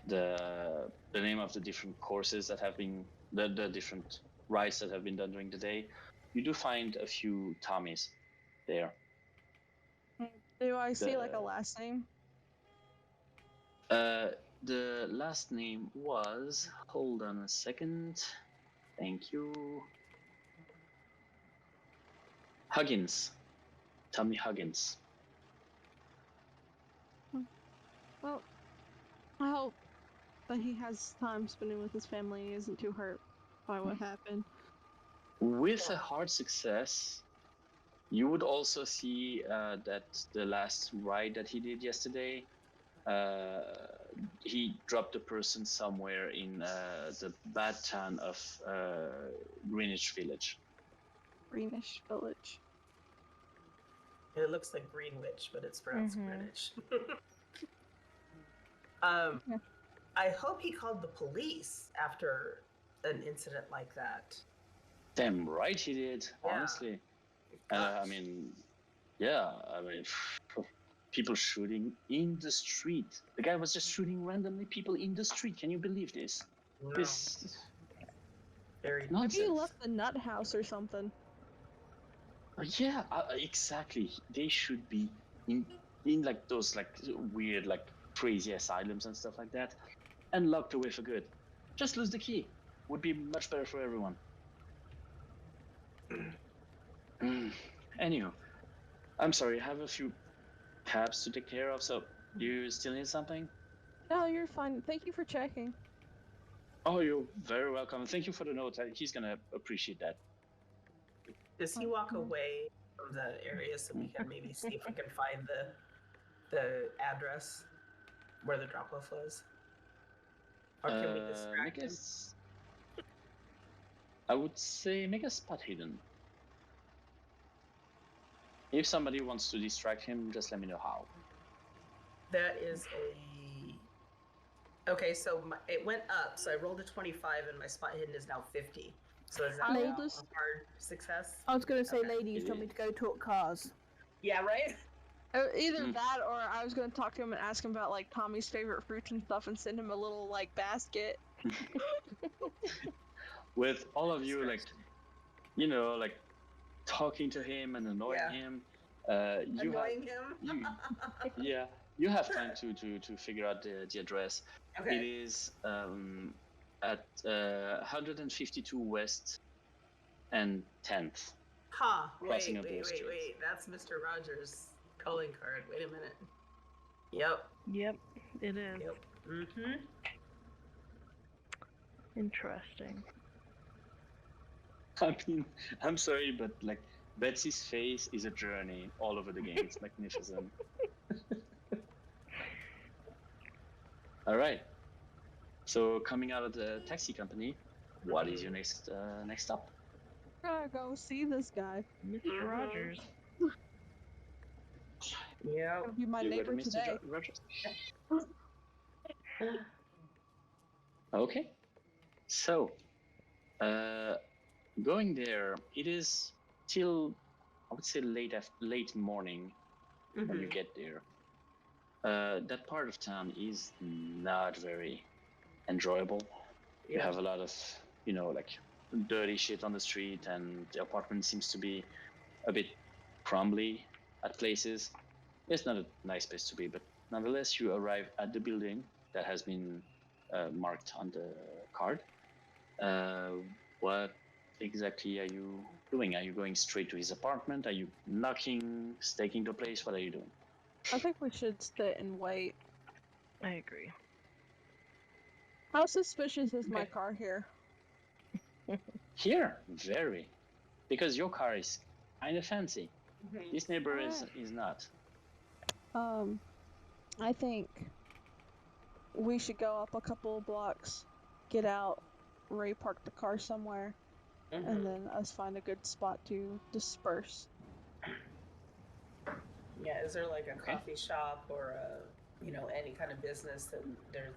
the name of the different courses that have been the different rides that have been done during the day. You do find a few Tommies there. Do I see like a last name? The last name was, hold on a second. Thank you. Huggins. Tommy Huggins. Well, I hope that he has time spending with his family and isn't too hurt by what happened. With a hard success, you would also see that the last ride that he did yesterday, he dropped a person somewhere in the bad town of Greenwich Village. Greenwich Village. It looks like Greenwich, but it's pronounced Greenwich. I hope he called the police after an incident like that. Damn right he did, honestly. I mean, people shooting in the street. The guy was just shooting randomly people in the street. Can you believe this? No. This very nonsense. Maybe he left the nut house or something. Yeah, exactly. They should be in like those like weird like crazy asylums and stuff like that, and locked away for good. Just lose the key. Would be much better for everyone. Anywho, I'm sorry, I have a few tabs to take care of, so you still need something? No, you're fine. Thank you for checking. Oh, you're very welcome. Thank you for the note. He's gonna appreciate that. Does he walk away from the area so we can maybe see if we can find the address? where the drop-off was? Or can we distract him? I would say make a spot hidden. If somebody wants to distract him, just let me know how. That is okay, so it went up, so I rolled a 25 and my spot hidden is now 50. So is that I now will a hard success? I was going to say, Okay. ladies, told me to go talk cars. Yeah, right? Either that, or I was gonna talk to him and ask him about like Tommy's favorite fruits and stuff, and send him a little like basket. With all of you, like, you know, like talking to him and annoying him. Annoying him? Yeah, you have time to figure out the address. Okay. It is at 152 West and 10th. Wait. of those streets. That's Mr. Rogers' calling card. Wait a minute. Yep. Yep, it is. Yep. Mm-hmm. Interesting. I mean, I'm sorry, but like Betsy's face is a journey all over the game. It's magnificent. All right. So coming out of the taxi company, what is your next stop? Gotta go see this guy. Mr. Rogers. Yeah. Gonna be my You go to neighbor Mr. today. Rogers. Okay. So, going there, it is till I would say late morning when you get there. That part of town is not very enjoyable. You have a lot of, you know, like dirty shit on the street, and the apartment seems to be a bit crumbly at places. It's not a nice place to be, but nonetheless, you arrive at the building that has been marked on the card. What exactly are you doing? Are you going straight to his apartment? Are you knocking, staking the place? What are you doing? I think we should sit and wait. I agree. How suspicious is my Okay. car here? Here, very, because your car is kind of fancy. This neighbor is not. I think we should go up a couple of blocks, get out, Ray park the car somewhere, and then us find a good spot to disperse. Yeah, is there like a coffee shop or a, you know, any kind of business that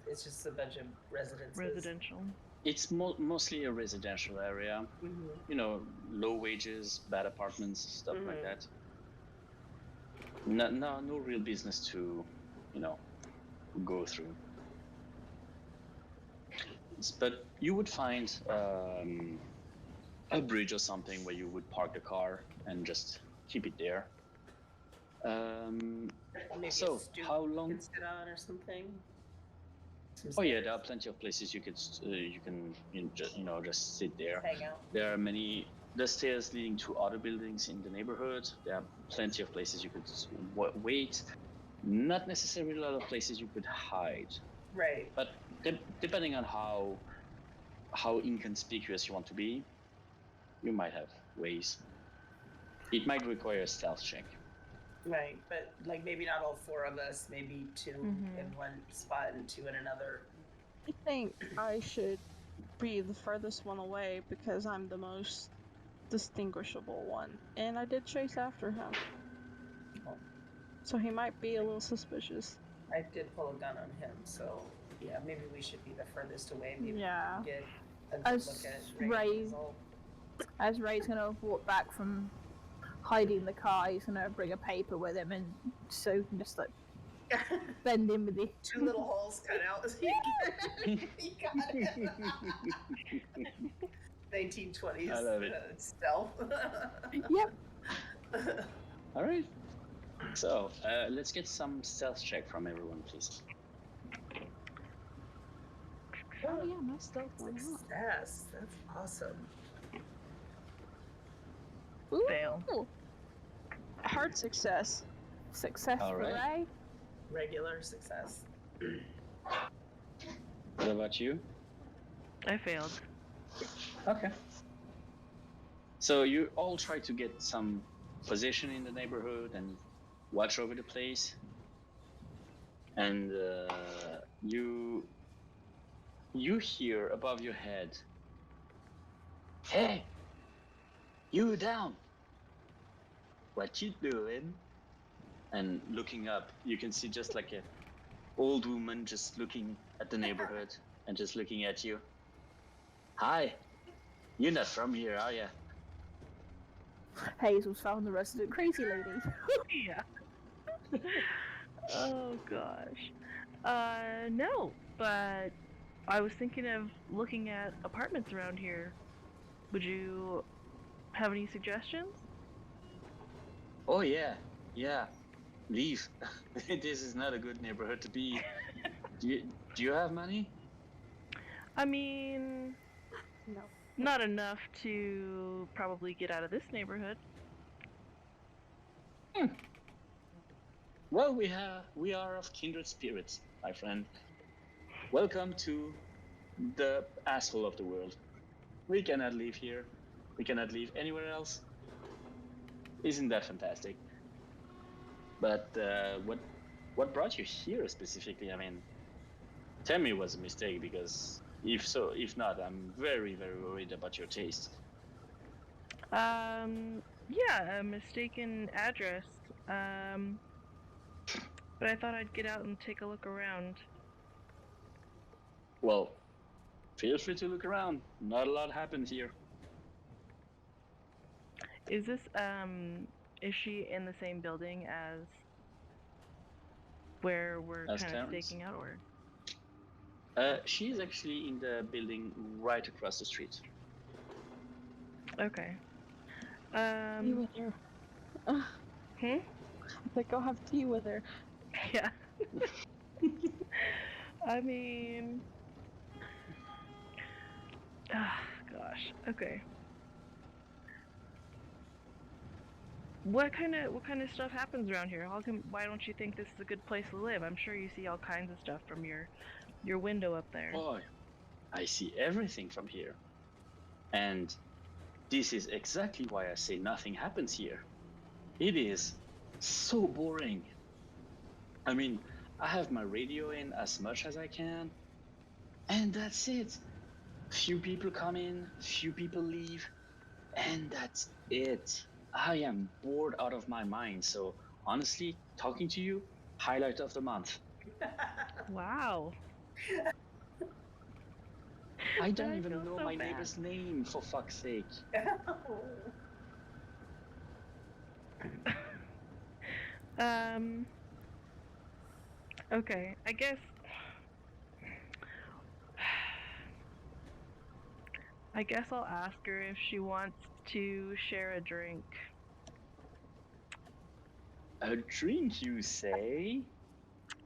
it's just a bunch of residences? Residential. It's mostly a residential area. You know, low wages, bad apartments, stuff like that. No real business to, you know, go through. But you would find a bridge or something where you would park the car and just keep it there. Maybe So, a stoop how you long- can sit on or something? Some Oh yeah, stairs, there are plenty of places you can just sit there. hang out. There are the stairs leading to other buildings in the neighborhood. There are plenty of places you could wait. Not necessarily a lot of places you could hide, Right. but depending on how inconspicuous you want to be, you might have ways. It might require a stealth check. Right, but like maybe not all four of us, maybe two in one spot and two in another. I think I should be the furthest one away because I'm the most distinguishable one, and I did chase after him. So he might be a little suspicious. I did pull a gun on him, so yeah, maybe we should be the furthest away. Maybe Yeah. we can get a good As look at Ray- Ray's result. As Ray's going to walk back from hiding the car, he's going to bring a paper with him, and so he can just like bend in with the. Two little holes cut out. He got it. 1920s I love it. stealth. Yep. All right. So let's get some stealth check from everyone, please. Oh yeah, my stealth went up. Success. That's awesome. Ooh, Fail. hard success. Success All for right. Ray. Regular success. What about you? I failed. Okay. So you all try to get some position in the neighborhood and watch over the place. and you hear above your head, "Hey, you down? What you doing?" And looking up, you can see just like a old woman just looking at the neighborhood and just looking at you. "Hi, you're not from here, are you?" Hazel's found the resident crazy lady. Yeah. Oh gosh. No, but I was thinking of looking at apartments around here. Would you have any suggestions? "Oh yeah, leave. This is not a good neighborhood to be. Do you have money?" I mean, No. not enough to probably get out of this neighborhood. "Well, we are of kindred spirits, my friend. Welcome to the asshole of the world. We cannot live here. We cannot live anywhere else. Isn't that fantastic?" But what brought you here specifically? I mean, tell me it was a mistake, because if not, I'm very, very worried about your taste. Yeah, a mistaken address. But I thought I'd get out and take a look around. Well, feel free to look around. Not a lot happened here. Is she in the same building as where we're As kind of Clarence? staking out, or? She is actually in the building right across the street. Okay. Tea with her. Hmm? Like, go have tea with her. Yeah. I mean, gosh. Okay. What kind of stuff happens around here? Why don't you think this is a good place to live? I'm sure you see all kinds of stuff from your window up there. Oh, I see everything from here. And this is exactly why I say nothing happens here. It is so boring. I mean, I have my radio in as much as I can, and that's it. Few people come in, few people leave, and that's it. I am bored out of my mind, so honestly, talking to you, highlight of the month. Wow. I don't I even feel know so my bad. neighbor's name, for fuck's sake. Okay, I guess I'll ask her if she wants to share a drink. A drink, you say?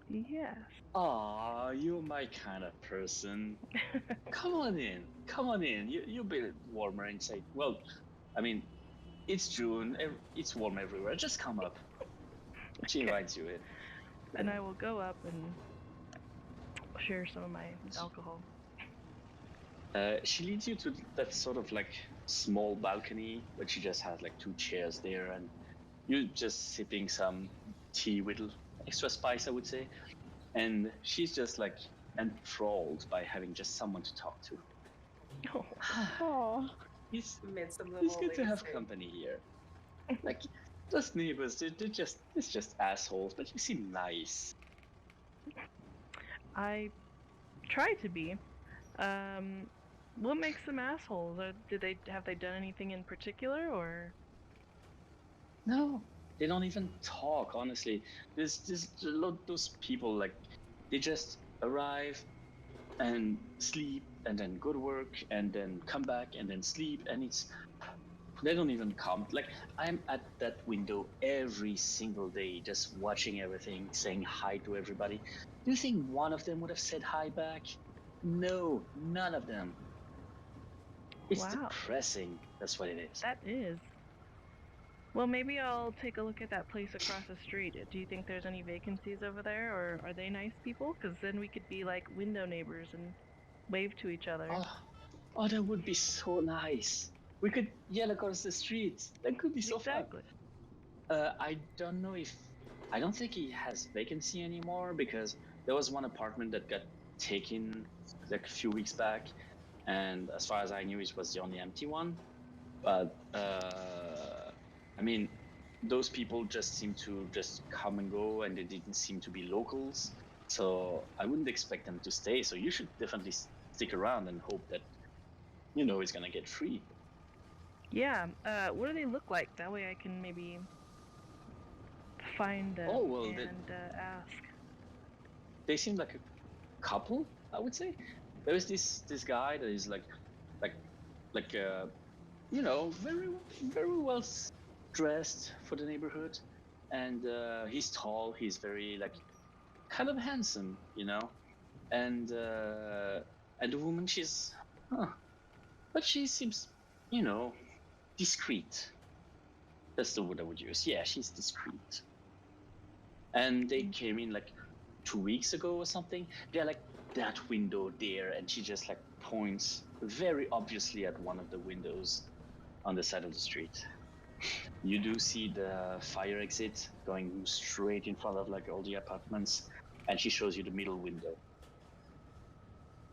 Yes. Aw, you're my kind of person. Come on in. Come on in. You'll be warmer inside. Well, I mean, it's June. It's warm everywhere. Just come up. She invites you in. And I will go up and share some of my alcohol. She leads you to that sort of like small balcony, but she just has like 2 chairs there, and you're just sipping some tea with extra spice, I would say. And she's just like enthralled by having just someone to talk to. Oh. Oh, It's Made some it's little good to have lady company here. Like, those neighbors, it's just assholes, but you seem nice. I try to be. What makes them assholes? Have they done anything in particular, or? No, they don't even talk, honestly. There's those people, like, they just arrive and sleep and then go to work and then come back and then sleep, and they don't even come. Like, I'm at that window every single day, just watching everything, saying hi to everybody. Do you think one of them would have said hi back? No, none of them. It's Wow. depressing. That's what it is. That is. Well, maybe I'll take a look at that place across the street. Do you think there's any vacancies over there, or are they nice people? Because then we could be like window neighbors and wave to each other. Oh, that would be so nice. We could yell across the street. That could be so Exactly. fun. I don't know if I don't think he has vacancy anymore because there was one apartment that got taken like a few weeks back, and as far as I knew, it was the only empty one. But I mean, those people just seem to just come and go, and they didn't seem to be locals. So I wouldn't expect them to stay. So you should definitely stick around and hope that he's gonna get free. Yeah. What do they look like? That way I can maybe find them and ask. They seem like a couple, I would say. There is this guy that is like very very well dressed for the neighborhood, and he's tall. He's very kind of handsome, and the woman, but she seems discreet. That's the word I would use. Yeah, she's discreet. And they came in 2 weeks ago or something. They're like that window there, and she just points very obviously at one of the windows on the side of the street. You do see the fire exit going straight in front of all the apartments, and she shows you the middle window.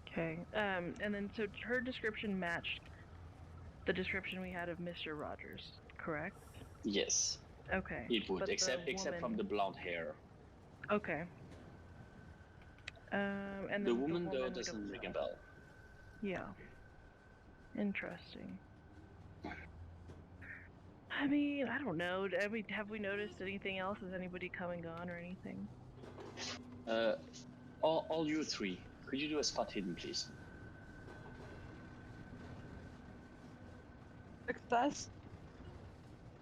Okay. And then so her description matched the description we had of Mr. Rogers, correct? Yes. Okay. It would, but except from the blonde hair. Okay. And the woman though doesn't ring a bell. Yeah. Interesting. I mean, I don't know. Have we noticed anything else? Is anybody come and gone or anything? All you three. Could you do a spot hidden, please? Success.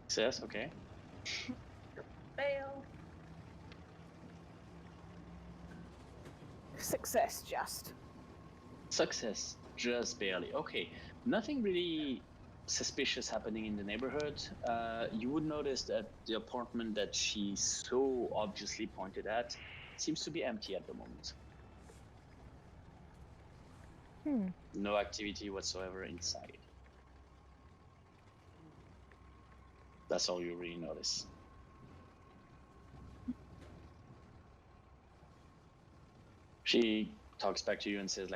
Success, okay. Fail. Success, just. Success, just barely. Okay, nothing really suspicious happening in the neighborhood. You would notice that the apartment that she so obviously pointed at seems to be empty at the moment. No activity whatsoever inside. That's all you really notice. She talks back to you and says,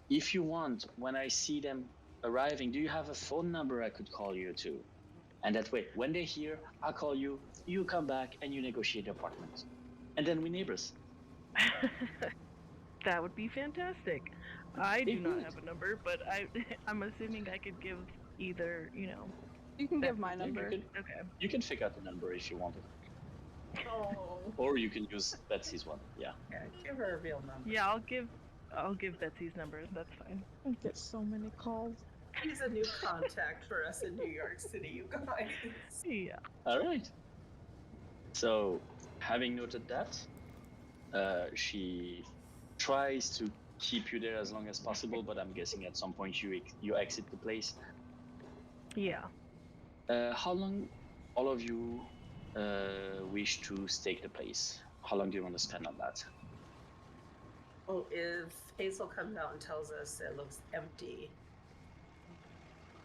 if you want, when I see them arriving, do you have a phone number I could call you to? And that way, when they're here, I'll call you, you come back, and you negotiate the apartment. And then we're neighbors. That would be fantastic. I do not have a number, but I'm assuming I could give either, You can give my number. Okay. You can figure out the number if you want it. Oh. Or you can use Betsy's one. Yeah. Yeah, give her a real number. Yeah, I'll give Betsy's number. That's fine. I get so many calls. He's a new contact for us in New York City, you guys. Yeah. All right. So, having noted that, she tries to keep you there as long as possible, but I'm guessing at some point you exit the place. Yeah. How long all of you wish to stake the place? How long do you want to spend on that? Well, if Hazel comes out and tells us it looks empty,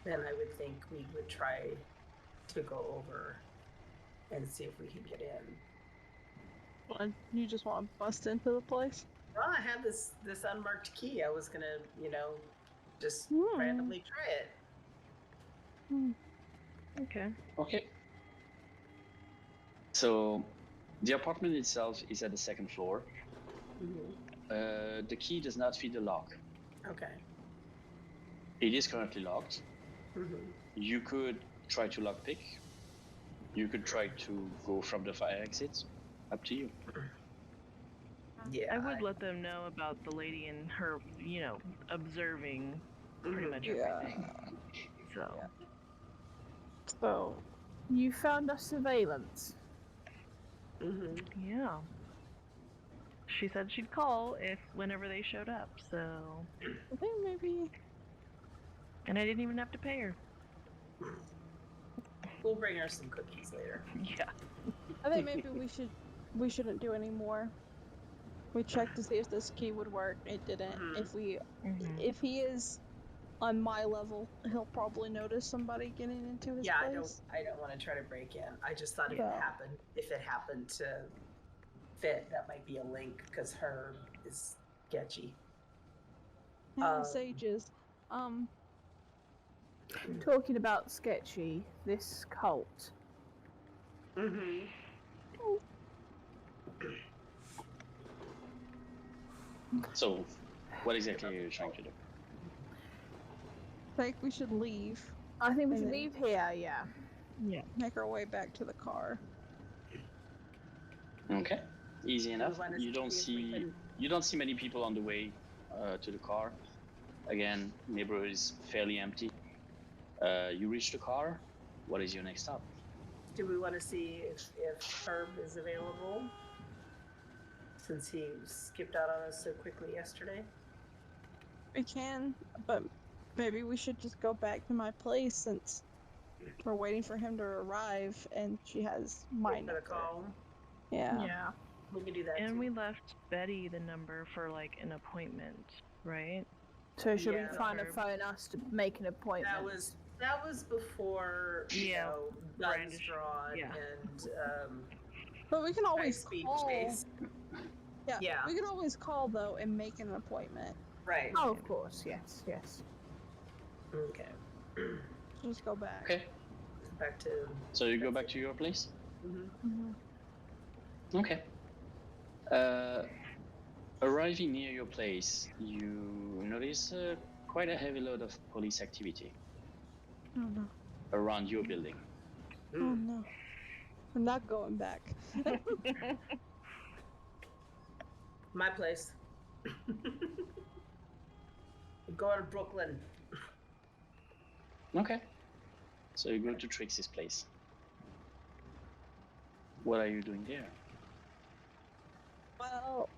then I would think we would try to go over and see if we can get in. Well, you just want to bust into the place? Well, I had this unmarked key. I was gonna, just randomly try it. Okay. Okay. So, the apartment itself is at the second floor. Mm-hmm. The key does not fit the lock. Okay. It is currently locked. Mm-hmm. You could try to lockpick. You could try to go from the fire exit. Up to you. Yeah. I would let them know about the lady and her, observing pretty much everything. So. Yeah. So, You found us surveillance. Mm-hmm. Yeah. She said she'd call whenever they showed up, so. I think maybe. And I didn't even have to pay her. We'll bring her some cookies later. Yeah. I think maybe we shouldn't do any more. We checked to see if this key would work. It didn't. If he is on my level, he'll probably notice somebody getting into his place. I don't want to try to break in. I just thought if it happened to fit, that might be a link because Herb is sketchy. Sages. Talking about sketchy, this cult. Mm-hmm. So, what exactly are you trying to do? I think we should leave. I think we should And then- leave here, yeah. Yeah. Make our way back to the car. Okay, easy enough. wanna You don't see if we see can- you don't see many people on the way to the car. Again, neighborhood is fairly empty. You reach the car. What is your next stop? Do we want to see if Herb is available? Since he skipped out on us so quickly yesterday. We can, but maybe we should just go back to my place since we're waiting for him to arrive and she has my Wait for the number. call. Yeah. We can do that And too. we left Betty the number for like an appointment, right? So should Yeah. we try to phone us to make an appointment? That was before Yeah. guns Brandish- drawn yeah. and But we can always high-speed call. chase. Yeah. Yeah. We can always call though and make an appointment. Right. Oh, of course, yes. Okay. Just go back. Okay, Back to. so you go back to your place. Mhm. Okay. Arriving near your place, you notice quite a heavy load of police activity Oh no. around your building. Oh no. I'm not going back. My place. Go to Brooklyn. Okay. So you go to Trixie's place. What are you doing there? Well.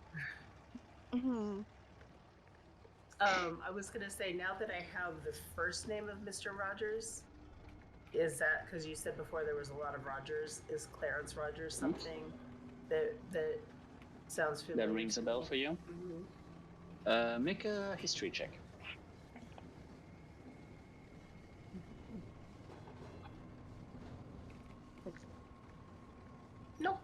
I was gonna say, now that I have the first name of Mr. Rogers, is that because you said before there was a lot of Rogers? Is Clarence Rogers something that sounds familiar? That rings a bell for you? Mhm. Make a history check. Nope.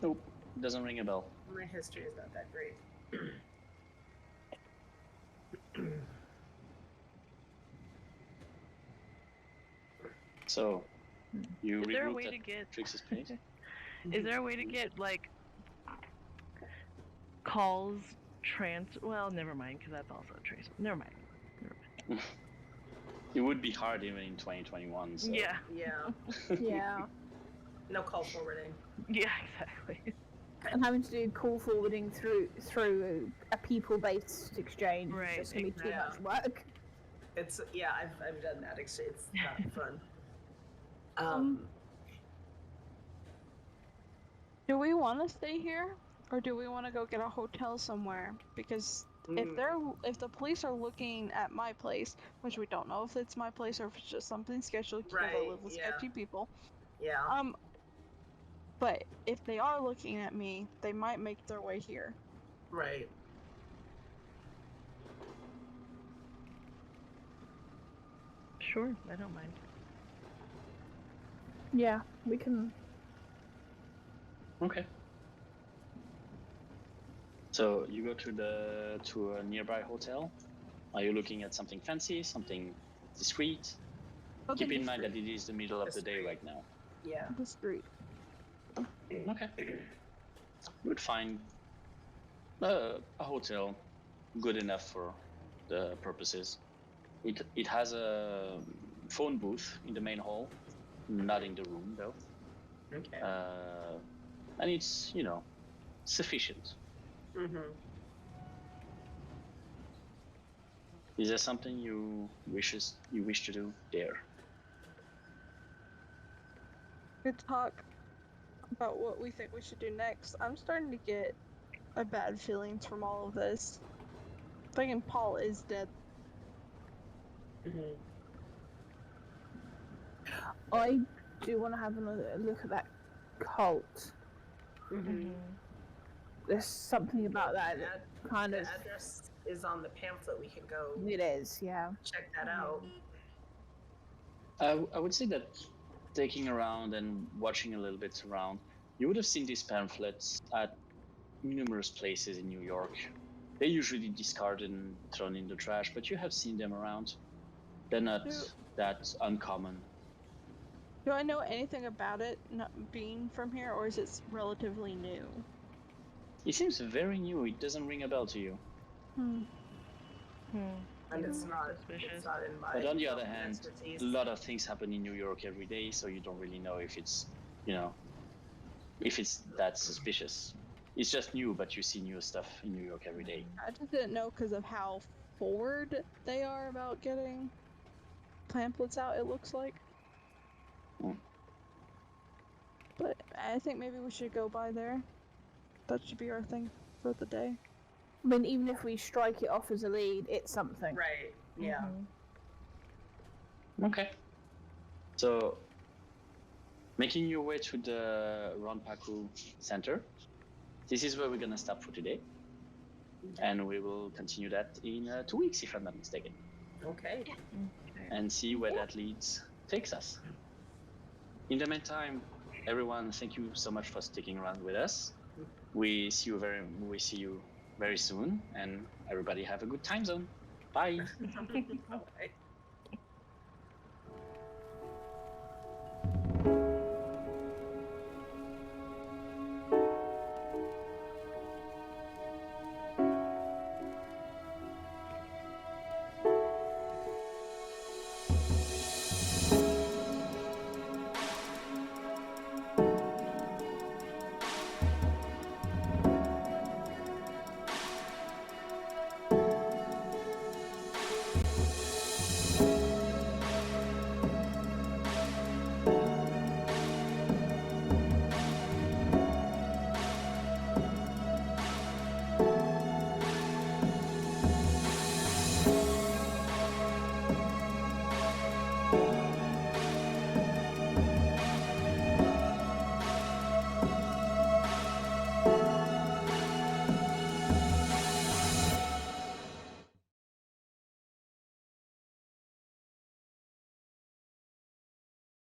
Nope, doesn't ring a bell. My history is not that great. So, you Is there a regrouped way at to get? Trixie's place? Is there a way to get like calls Well, never mind, because that's also traceable. Never mind. It would be hard even in 2021. So. Yeah. Yeah. Yeah. No call forwarding. Yeah. Exactly. And having to do call forwarding through a people-based exchange Right, is just going to be too exactly. much work. It's I've done that. Actually, it's not fun. Do we want to stay here, or do we want to go get a hotel somewhere? Because if the police are looking at my place, which we don't know if it's my place or if it's just something sketchy because I Right, live with yeah. sketchy people. Yeah. But if they are looking at me, they might make their way here. Right. Sure, I don't mind. Yeah, we can. Okay. So you go to a nearby hotel. Are you looking at something fancy, something discreet? Keep in mind that it is the middle of the day right now. Yeah. The street. Okay. You would find a hotel good enough for the purposes. It has a phone booth in the main hall, not in the room though. Okay. And it's, sufficient. Mm-hmm. Is there something you wish to do there? Good talk about what we think we should do next. I'm starting to get a bad feelings from all of this. Thinking Paul is dead. Mm-hmm. I do want to have another look at that cult. Mm-hmm. There's something about that kind The of. address is on the pamphlet. We can go It is, yeah. check that out. I would say that taking around and watching a little bit around, You would have seen these pamphlets at numerous places in New York. They're usually discarded and thrown in the trash, but you have seen them around. They're not that uncommon. Do I know anything about it not being from here, or is it relatively new? It seems very new. It doesn't ring a bell to you. And it's not Suspicious. in my. But on the other hand, expertise. a lot of things happen in New York every day, so you don't really know if it's, if it's that suspicious. It's just new, but you see new stuff in New York every day. I just didn't know because of how forward they are about getting pamphlets out, it looks like. But I think maybe we should go by there. That should be our thing for the day. I mean, even if we strike it off as a lead, it's something. Right. Yeah. Okay. So, making your way to the Ronpaku Center, this is where we're gonna stop for today. And we will continue that in 2 weeks, if I'm not mistaken. Okay. And see where that takes us. In the meantime, everyone, thank you so much for sticking around with us. We see you very soon, and everybody have a good time zone. Bye. Okay.